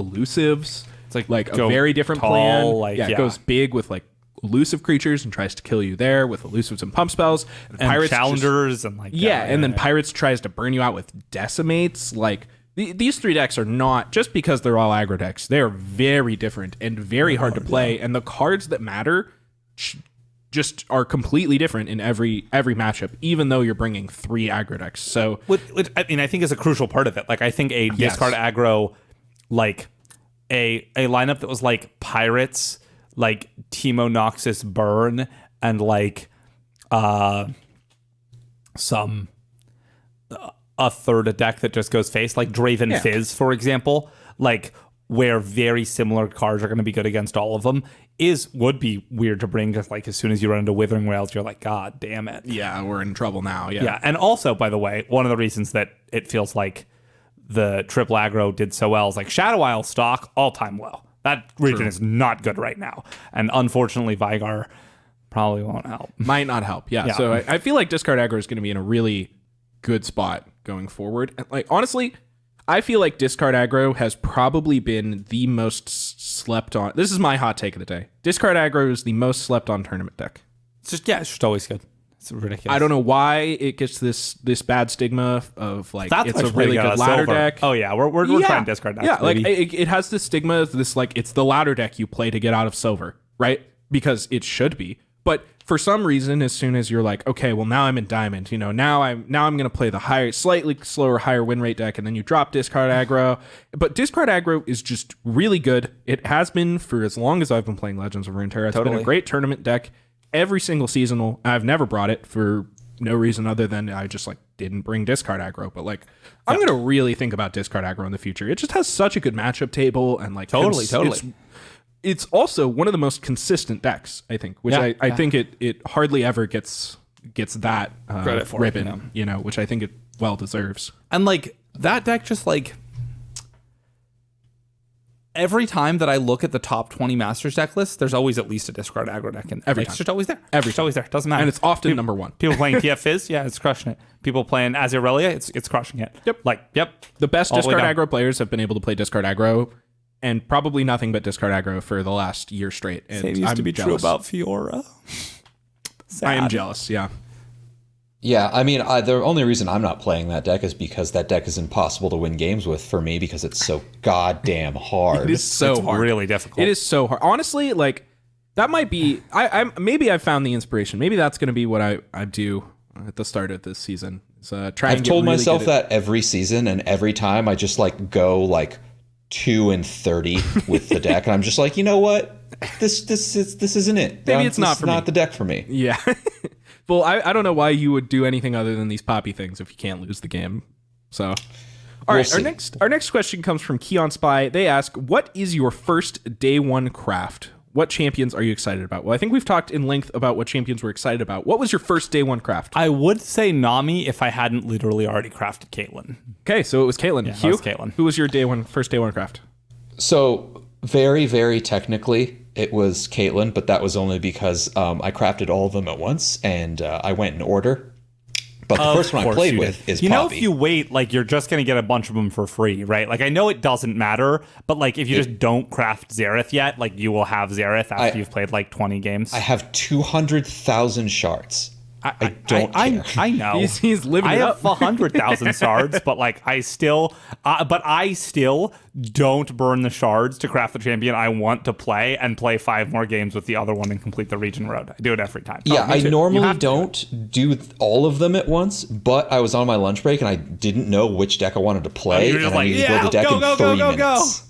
elusives. It's a very different tall, plan. It goes big with elusive creatures and tries to kill you there with elusives and pump spells. And Pirates challengers and Pirates tries to burn you out with decimates. These 3 decks are not, just because they're all aggro decks, they're very different and very hard to play. And the cards that matter just are completely different in every matchup, even though you're bringing 3 aggro decks. So, which I think is a crucial part of it. I think a discard aggro, a lineup that was Pirates, Teemo Noxus burn, and a third a deck that just goes face, Draven Fizz, for example, where very similar cards are going to be good against all of them, would be weird to bring, because as soon as you run into Withering Wails, you're god damn it. Yeah, we're in trouble now. Yeah. And also, by the way, one of the reasons that it feels like the triple aggro did so well is Shadow Isle stock, all-time low. That region is not good right now. And unfortunately, Vigar probably won't help. Might not help, yeah. So I feel like discard aggro is going to be in a really good spot going forward. And honestly, I feel like discard aggro has probably been the most slept on. This is my hot take of the day. Discard aggro is the most slept on tournament deck. It's just always good. It's ridiculous. I don't know why it gets this bad stigma of That's it's a really good ladder deck. Oh yeah, we're trying discard decks. Yeah, it has this stigma of this it's the ladder deck you play to get out of silver, right? Because it should be. But for some reason, as soon as you're okay, well now I'm in diamond, now I'm gonna play the slightly slower, higher win rate deck, and then you drop discard aggro. But discard aggro is just really good. It has been for as long as I've been playing Legends of Runeterra. It's been a great tournament deck. Every single seasonal, I've never brought it for no reason other than I just didn't bring discard aggro. But I'm gonna really think about discard aggro in the future. It just has such a good matchup table, and totally. It's also one of the most consistent decks, I think, which I think it hardly ever gets that credit for ribbon, which I think it well deserves. And that deck just every time that I look at the top 20 Masters deck list, there's always at least a discard aggro deck in Every It's time. just always there. Every It's always there. Doesn't matter. And it's often number one. People playing TF Fizz, yeah, it's crushing it. People playing Azirelia, it's crushing it. Yep. Yep. The best All the way discard down. aggro players have been able to play discard aggro, and probably nothing but discard aggro for the last year straight. And Same used I'm to be jealous. true about Fiora. I am Sad. jealous, yeah. Yeah, I mean, the only reason I'm not playing that deck is because that deck is impossible to win games with for me because it's so goddamn hard. It is so It's hard. really difficult. It is so hard. Honestly, like, that might be... maybe I found the inspiration. Maybe that's going to be what I do at the start of this season. Is, try I've and get told really myself good at- that every season, and every time I just like go like 2-30 with the deck, and I'm just like, you know what? This isn't it. Maybe it's not This is for me. not the deck for me. Yeah. Well, I don't know why you would do anything other than these poppy things if you can't lose the game. So, all right. see. Our next question comes from Keon Spy. They ask, "What is your first day one craft? What champions are you excited about?" Well, I think we've talked in length about what champions we're excited about. What was your first day one craft? I would say Nami if I hadn't literally already crafted Caitlyn. Okay, so it was Caitlyn. Yeah, Hugh, it was Caitlyn. Who was your first day one craft? So very, very technically, it was Caitlyn, but that was only because I crafted all of them at once, and I went in order. But the first one I course played you with did. is You know, Poppy. if you wait, like, you're just going to get a bunch of them for free, right? Like, I know it doesn't matter, but, like, if you just don't craft Xerath yet, like, you will have Xerath after you've played, like, 20 games. I have 200,000 shards. I don't care. I know. He's living I it have up. 100,000 shards, but like I still don't burn the shards to craft the champion I want to play and play 5 more games with the other one and complete the region road. I do it every time. Yeah, me I too. You normally have to do don't do all of them at once, but I was on my lunch break and I didn't know which deck I wanted to play, you were and just I like, needed to yeah, build the deck go, in go, 3 go, go, minutes.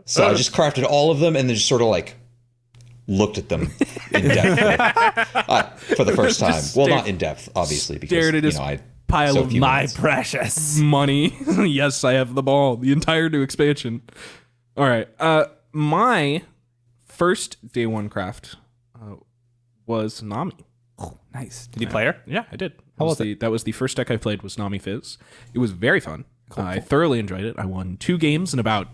So I just crafted all of them and then just sort of like looked at them in depth for the first time. Just Well, stared- not in depth, obviously, because stared at his I pile so of few My minutes. precious. money. Yes, I have them all. The entire new expansion. All right. My first day one craft was Nami. Nice. Did you play her? Yeah, I did. How was That was the first deck I played was Nami Fizz. It was very fun. I thoroughly enjoyed it. I won 2 games in about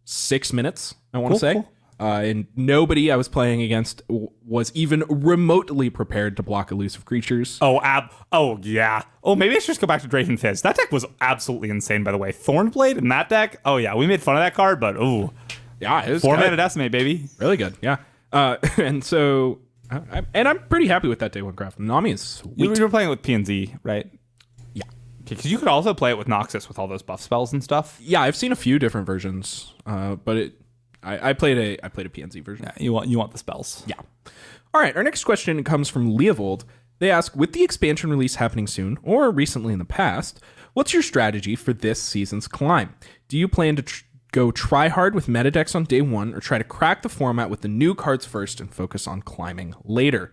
6 minutes, I want to say. cool. And nobody I was playing against was even remotely prepared to block elusive creatures. Oh, yeah. Oh, maybe I should just go back to Draven Fizz. That deck was absolutely insane, by the way. Thornblade in that deck. Oh, yeah. We made fun of that card, but ooh. Yeah, it was 4 good. mana decimate, baby. Really good, yeah. And so, I'm pretty happy with that day one craft. Nami is You sweet. were playing with PNZ, right? Yeah. Because you could also play it with Noxus with all those buff spells and stuff. Yeah, I've seen a few different versions, but I played a PNZ version. Yeah, you want the spells. Yeah. All right, our next question comes from Leovold. They ask, with the expansion release happening soon, or recently in the past, what's your strategy for this season's climb? Do you plan to go try hard with meta decks on day one, or try to crack the format with the new cards first and focus on climbing later?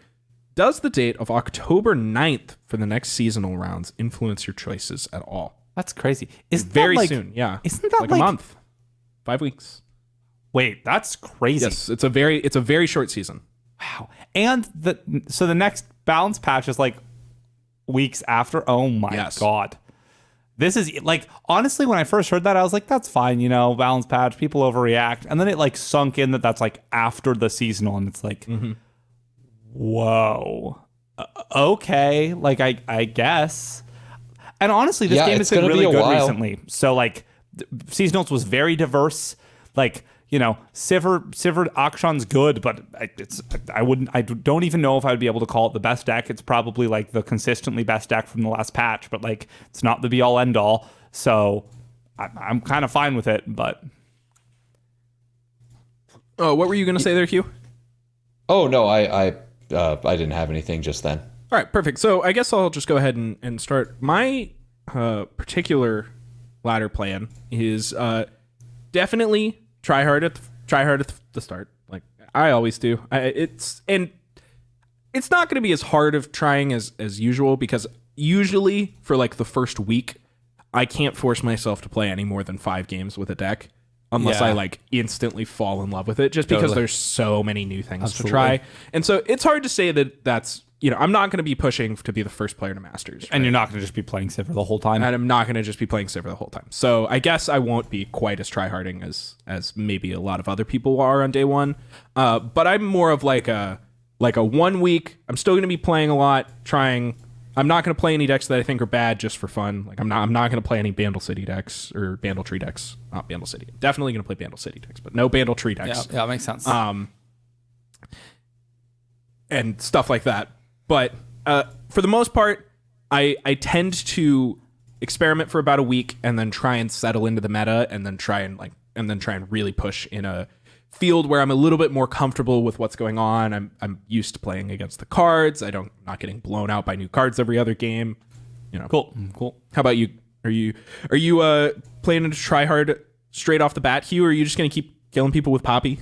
Does the date of October 9th for the next seasonal rounds influence your choices at all? That's crazy. Isn't Very that like, soon, yeah. Isn't that like a month? 5 weeks. Wait, that's crazy. Yes, it's a very short season. Wow. And the next balance patch is like weeks after. Oh my Yes. god. This is like, honestly, when I first heard that, I was like, that's fine, balance patch, people overreact. And then it like sunk in that's like after the seasonal, and it's like, whoa. Okay. Like, I guess. And honestly, this Yeah, game it's has been gonna be really a good while. recently. So like, seasonals was very diverse. Like, Sivir Akshan's good, but I don't even know if I would be able to call it the best deck. It's probably like the consistently best deck from the last patch, but like it's not the be all end all. So I'm kind of fine with it, but Oh, what were you going to say there, Hugh? Oh no, I didn't have anything just then. All right, perfect. So I guess I'll just go ahead and start. My particular ladder plan is definitely try hard at the start, like I always do. It's not going to be as hard of trying as usual, because usually for like the first week, I can't force myself to play any more than 5 games with a deck unless Yeah. I like instantly fall in love with it, just because Totally. there's so many new things Absolutely. to try. And so it's hard to say that that's I'm not going to be pushing to be the first player to Masters. And you're not going to just be playing Sivir the whole time. And I'm not going to just be playing Sivir the whole time. So I guess I won't be quite as tryharding as maybe a lot of other people are on day one. But I'm more of like a 1 week. I'm still going to be playing a lot, trying. I'm not going to play any decks that I think are bad just for fun. Like I'm not going to play any Bandle City decks or Bandle Tree decks. Not Bandle City. Definitely going to play Bandle City decks, but no Bandle Tree decks. Yeah, that makes sense. And stuff like that. But for the most part, I tend to experiment for about a week and then try and settle into the meta and then try and really push in a field where I'm a little bit more comfortable with what's going on. I'm used to playing against the cards. Not getting blown out by new cards every other game. Cool. How about you? Are you planning to try hard straight off the bat, Hugh, or are you just going to keep killing people with Poppy?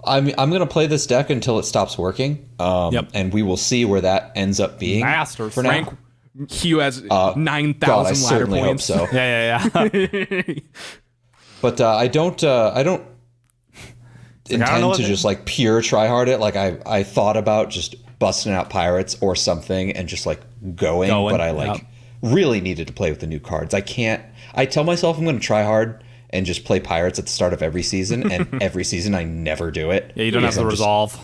I'm going to play this deck until it stops working, and we will see where that ends up being. Masters. For now. Hugh has 9,000 ladder certainly points. Hope so. Yeah. But I don't intend to just like pure try hard it. Like I thought about just busting out pirates or something and just like going but I really needed to play with the new cards. I tell myself I'm going to try hard and just play pirates at the start of every season, and every season I never do it. Yeah, you don't have the resolve.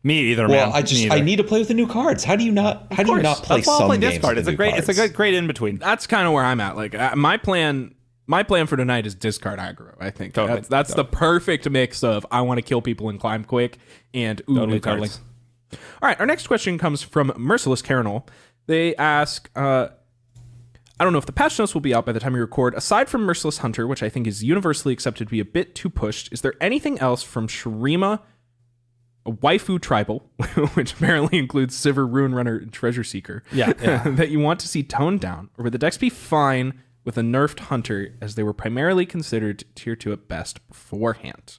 Me either, man. Well, I need to play with the new cards. How do you not play some games discard. with It's a great in between. That's kind of where I'm at. Like my plan for tonight is discard aggro. I think that's the perfect mix of I want to kill people and climb quick and new cards. All right, our next question comes from Merciless Carinal. They ask, I don't know if the patch notes will be out by the time we record. Aside from Merciless Hunter, which I think is universally accepted to be a bit too pushed, is there anything else from Shurima, a waifu tribal, which apparently includes Sivir, Ruin Runner, and Treasure Seeker, that you want to see toned down? Or would the decks be fine with a nerfed Hunter, as they were primarily considered tier 2 at best beforehand?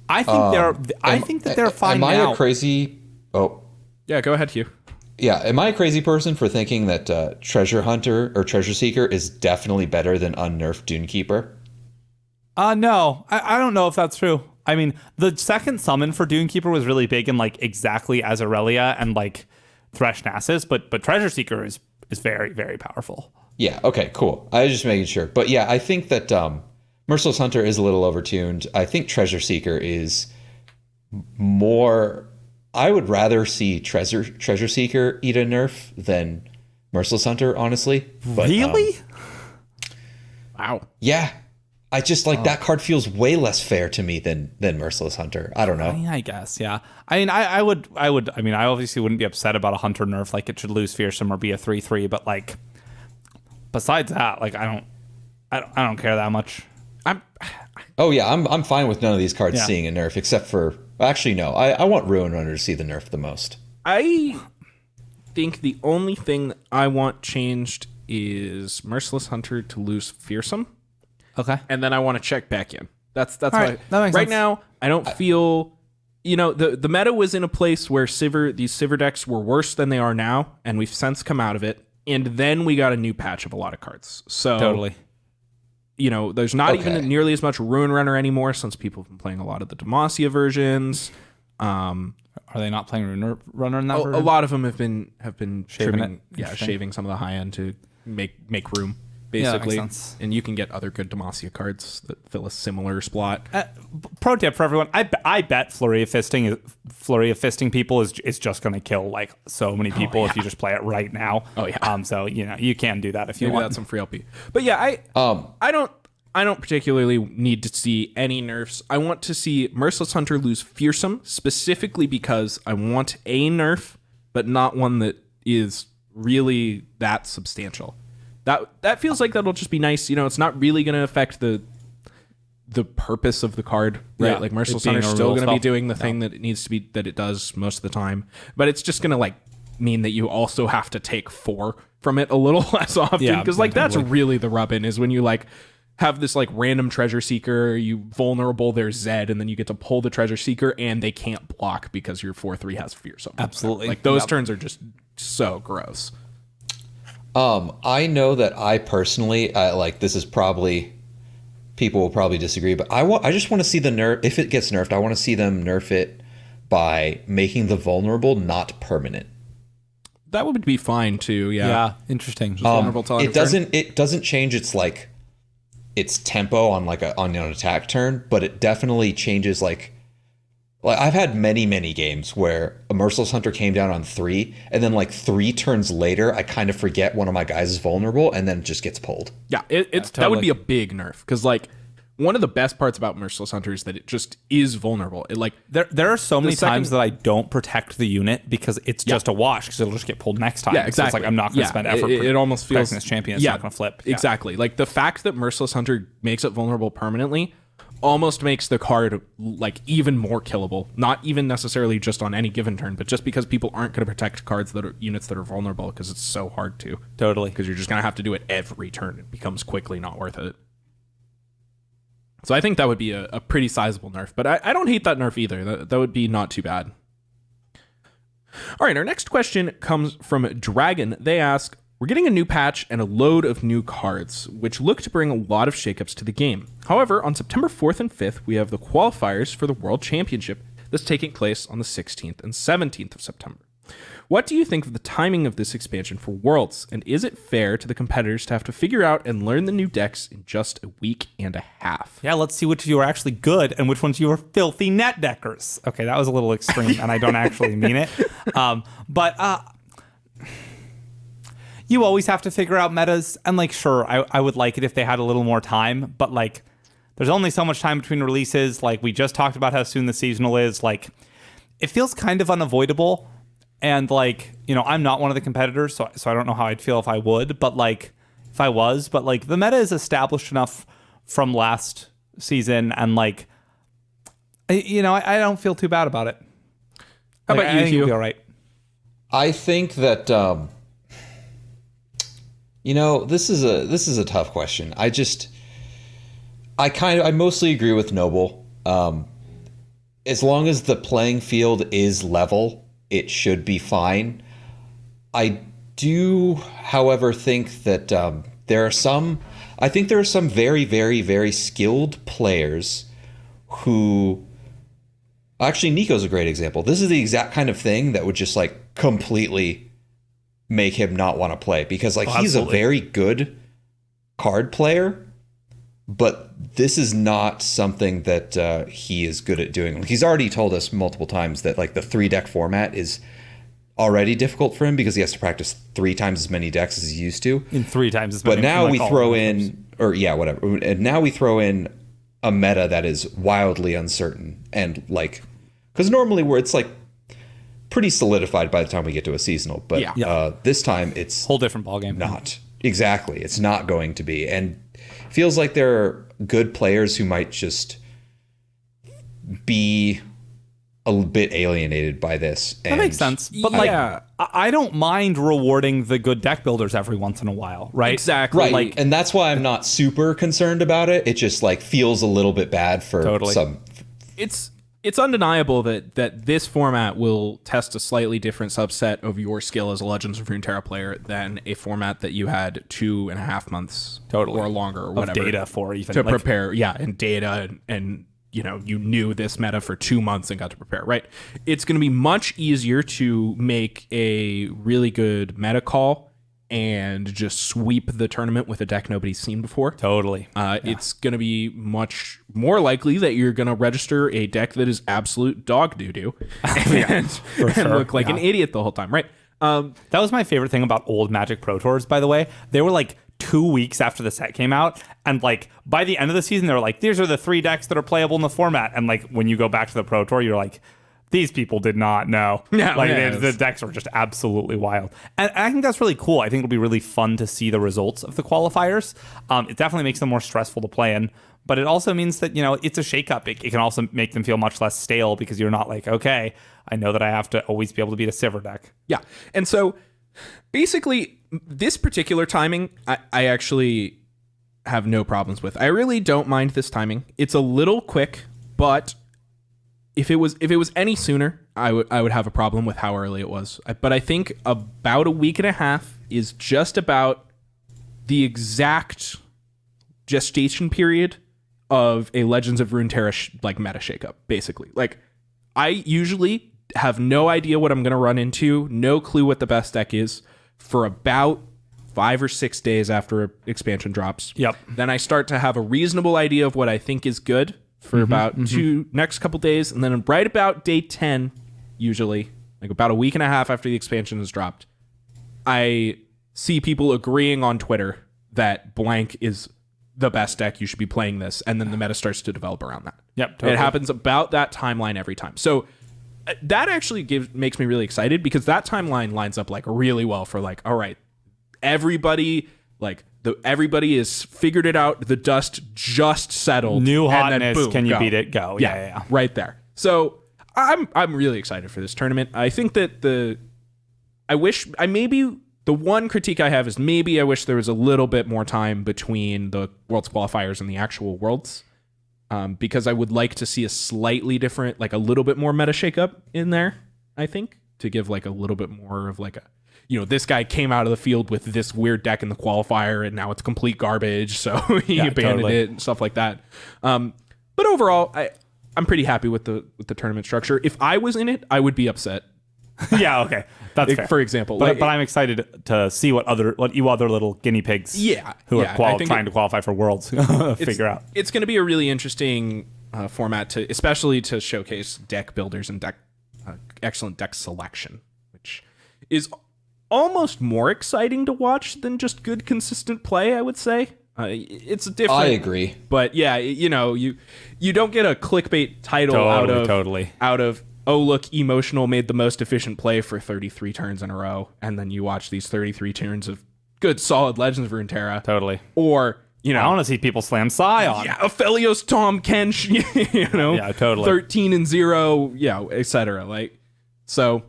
I think they're fine now. Am I a crazy... Oh. Yeah, go ahead, Hugh. Yeah, am I a crazy person for thinking that Treasure Hunter or Treasure Seeker is definitely better than unnerfed Dunekeeper? No, I don't know if that's true. I mean, the second summon for Dunekeeper was really big in like exactly as Aurelia and like Thresh Nasus, but Treasure Seeker is very, very powerful. Yeah, okay, cool. I was just making sure. But yeah, I think that Merciless Hunter is a little overtuned. I think Treasure Seeker is more... I would rather see Treasure Seeker eat a nerf than Merciless Hunter, honestly. But, really? Wow. Yeah. I just like that card feels way less fair to me than Merciless Hunter. I don't know. I guess, yeah. I mean, I would. I mean, I obviously wouldn't be upset about a Hunter nerf, like it should lose Fearsome or be a 3/3. But like, besides that, like I don't care that much. I'm fine with none of these cards seeing a nerf, except for actually no. I want Ruin Runner to see the nerf the most. I think the only thing that I want changed is Merciless Hunter to lose Fearsome. Okay. And then I want to check back in. That's right. why That makes right sense. now I don't feel the meta was in a place where these Sivir decks were worse than they are now, and we've since come out of it. And then we got a new patch of a lot of cards. So Totally. There's not even nearly as much Ruin Runner anymore since people have been playing a lot of the Demacia versions. Are they not playing Ruin Runner in that version? A lot of them have been Shaving shaving some of the high end to make room, Yeah, that basically. makes sense. And you can get other good Demacia cards that fill a similar spot. Pro tip for everyone: I bet Flurry of Fisting people is just going to kill like so many people if you just play it right now. Oh yeah. So you can do that if you Maybe want. that's some free LP. But yeah, I don't particularly need to see any nerfs. I want to see Merciless Hunter lose Fearsome, specifically because I want a nerf, but not one that is really that substantial. That feels like that'll just be nice. It's not really going to affect the purpose of the card, right? Yeah, like Merciless it being Hunter's a still real going to be spell. doing the thing that it needs to be, that it does most of the time. But it's just going to like mean that you also have to take 4 from it a little less often. Yeah, Because like that's totally. really the rub-in, is when you like have this like random Treasure Seeker, you vulnerable their Zed, and then you get to pull the Treasure Seeker and they can't block because your 4/3 has Fearsome. Absolutely. Like those Yep. turns are just so gross. I know that I personally like this is probably people will probably disagree, but I just want to see the nerf. If it gets nerfed, I want to see them nerf it by making the vulnerable not permanent. That would be fine too. Yeah. Yeah, interesting. Vulnerable till end of turn. It doesn't change its tempo on on an attack turn, but it definitely changes like I've had many games where a Merciless Hunter came down on 3, and then like 3 turns later, I kind of forget one of my guys is vulnerable, and then it just gets pulled. Yeah, that would be a big nerf, because like one of the best parts about Merciless Hunter is that it just is vulnerable. It like there are so many times that I don't protect the unit because it's just a wash, because it'll just get pulled next time. Yeah, exactly. So it's like I'm not going to spend effort. It almost feels protecting this champion. It's not going to flip. Yeah. Exactly. Like the fact that Merciless Hunter makes it vulnerable permanently almost makes the card like even more killable. Not even necessarily just on any given turn, but just because people aren't going to protect cards that are units that are vulnerable, because it's so hard to. Totally. Because you're just going to have to do it every turn. It becomes quickly not worth it. So I think that would be a pretty sizable nerf, but I don't hate that nerf either. That would be not too bad. All right, our next question comes from Dragon. They ask, we're getting a new patch and a load of new cards, which look to bring a lot of shakeups to the game. However, on September 4th and 5th, we have the qualifiers for the World Championship that's taking place on the 16th and 17th of September. What do you think of the timing of this expansion for Worlds, and is it fair to the competitors to have to figure out and learn the new decks in just a week and a half? Yeah, let's see which of you are actually good and which ones you are filthy net deckers. Okay, that was a little extreme, and I don't actually mean it. But you always have to figure out metas, and like, sure, I would like it if they had a little more time, but like, there's only so much time between releases. Like, we just talked about how soon the seasonal is. Like, it feels kind of unavoidable. And like, you know, I'm not one of the competitors, so I don't know how I'd feel if I would, but like, if I was, but like, the meta is established enough from last season, and like, I don't feel too bad about it. How about you, Hugh? You'll be all right. I think that this is a tough question. I mostly agree with Noble. As long as the playing field is level, it should be fine. I do, however, think that there are some very, very, very skilled players who... Actually, Nico's a great example. This is the exact kind of thing that would just like completely make him not want to play, because like he's a very good card player, but this is not something that he is good at doing. He's already told us multiple times that like the 3-deck format is already difficult for him because he has to practice 3 times as many decks as he used to. In 3 times as many. But now we throw in, whatever. And now we throw in a meta that is wildly uncertain, and like, because normally where it's like pretty solidified by the time we get to a seasonal, but this time it's whole different ballgame. Not exactly. It's not going to be, and feels like there are good players who might just be a bit alienated by this. That makes sense. But I don't mind rewarding the good deck builders every once in a while, right? Exactly. Right. Like, and that's why I'm not super concerned about it. It just like feels a little bit bad for some. It's undeniable that this format will test a slightly different subset of your skill as a Legends of Runeterra player than a format that you had 2.5 months or longer or whatever of data for, even to prepare. Yeah, and data and you knew this meta for 2 months and got to prepare. Right. It's going to be much easier to make a really good meta call and just sweep the tournament with a deck nobody's seen before. Totally. It's going to be much more likely that you're going to register a deck that is absolute dog doo-doo and look like an idiot the whole time, right? That was my favorite thing about old Magic Pro Tours, by the way. They were like 2 weeks after the set came out, and like by the end of the season, they were like, these are the 3 decks that are playable in the format. And like when you go back to the Pro Tour, you're like, these people did not know. The decks were just absolutely wild. And I think that's really cool. I think it'll be really fun to see the results of the qualifiers. It definitely makes them more stressful to play in, but it also means that, it's a shakeup. It can also make them feel much less stale because you're not like, okay, I know that I have to always be able to beat a Sivir deck. Yeah. And so basically this particular timing, I actually have no problems with. I really don't mind this timing. It's a little quick, but if it was any sooner, I would have a problem with how early it was. But I think about a week and a half is just about the exact gestation period of a Legends of Runeterra meta shakeup, basically. Like, I usually have no idea what I'm going to run into, no clue what the best deck is for about 5 or 6 days after expansion drops. Yep. Then I start to have a reasonable idea of what I think is good for about next couple days. And then right about day 10, usually, like about a week and a half after the expansion has dropped, I see people agreeing on Twitter that blank is the best deck, you should be playing this, and then the meta starts to develop around that. Yep, totally. It happens about that timeline every time. So that actually makes me really excited, because that timeline lines up like really well for like, all right, everybody everybody has figured it out, the dust just settled, New and then hotness, boom, can you go. beat it? Go. Yeah. Right there. So I'm really excited for this tournament. I think that the one critique I have is maybe I wish there was a little bit more time between the Worlds qualifiers and the actual Worlds, because I would like to see a slightly different, like a little bit more meta shakeup in there, I think, to give like a little bit more of like a, this guy came out of the field with this weird deck in the qualifier and now it's complete garbage, so he abandoned it and stuff like that. But overall, I'm pretty happy with the tournament structure. If I was in it, I would be upset. Yeah, okay. That's fair. For example. But I'm excited to see what you other little guinea pigs who are trying to qualify for Worlds figure out. It's going to be a really interesting format, especially to showcase deck builders and excellent deck selection, which is almost more exciting to watch than just good, consistent play, I would say. It's different. I agree. But yeah, you don't get a clickbait title out of oh, look, Emotional made the most efficient play for 33 turns in a row, and then you watch these 33 turns of good, solid Legends of Runeterra. Totally. Or, I want to see people slam Scion. Yeah, Aphelios, Tom Kench, Yeah, totally. 13-0, etc. So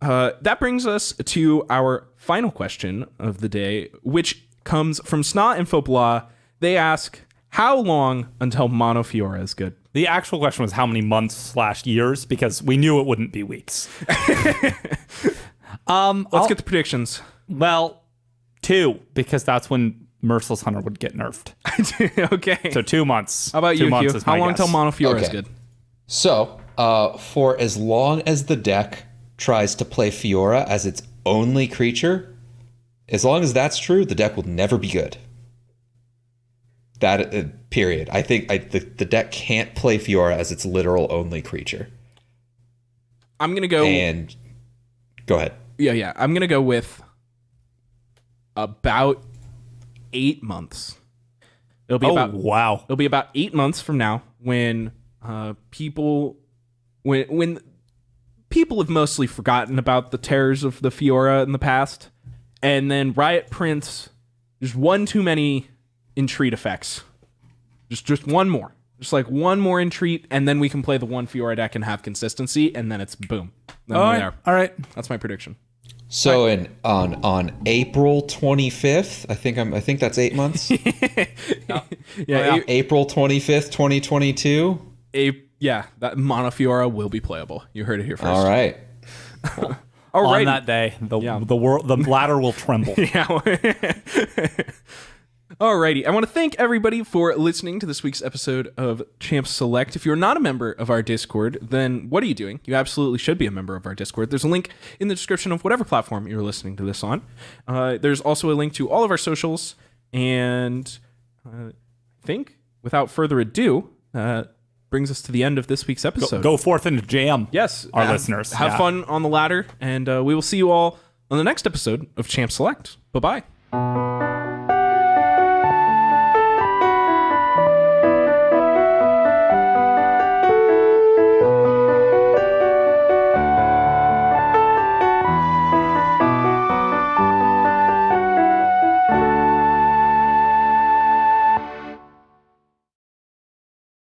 that brings us to our final question of the day, which comes from Snot and Fobla. They ask, how long until Mono Fiora is good? The actual question was how many months/years, because we knew it wouldn't be weeks. Let's get the predictions. Well, 2, because that's when Merciless Hunter would get nerfed. Okay. So 2 months. How about 2 you, months Hugh? is my How long guess. until Mono Fiora is Okay. good? So, for as long as the deck tries to play Fiora as its only creature, as long as that's true, the deck will never be good. That period. I think the deck can't play Fiora as its literal only creature. I'm going to go... And go ahead. Yeah. I'm going to go with about 8 months. It'll be wow. It'll be about 8 months from now when people have mostly forgotten about the terrors of the Fiora in the past, and then Riot prints just one too many entreat effects. Just one more. Just like one more entreat, and then we can play the one Fiora deck and have consistency, and then it's boom. Then we're there. All right. That's my prediction. So on April 25th, I think that's 8 months. April 25th, 2022. That Mono Fiora will be playable. You heard it here first. All right. All right. On that day, the ladder will tremble. Alrighty, I want to thank everybody for listening to this week's episode of Champs Select. If you're not a member of our Discord, then what are you doing? You absolutely should be a member of our Discord. There's a link in the description of whatever platform you're listening to this on. There's also a link to all of our socials, and I think, without further ado, brings us to the end of this week's episode. Go forth and jam. Yes, our listeners. Have fun on the ladder, and we will see you all on the next episode of Champs Select. Bye-bye.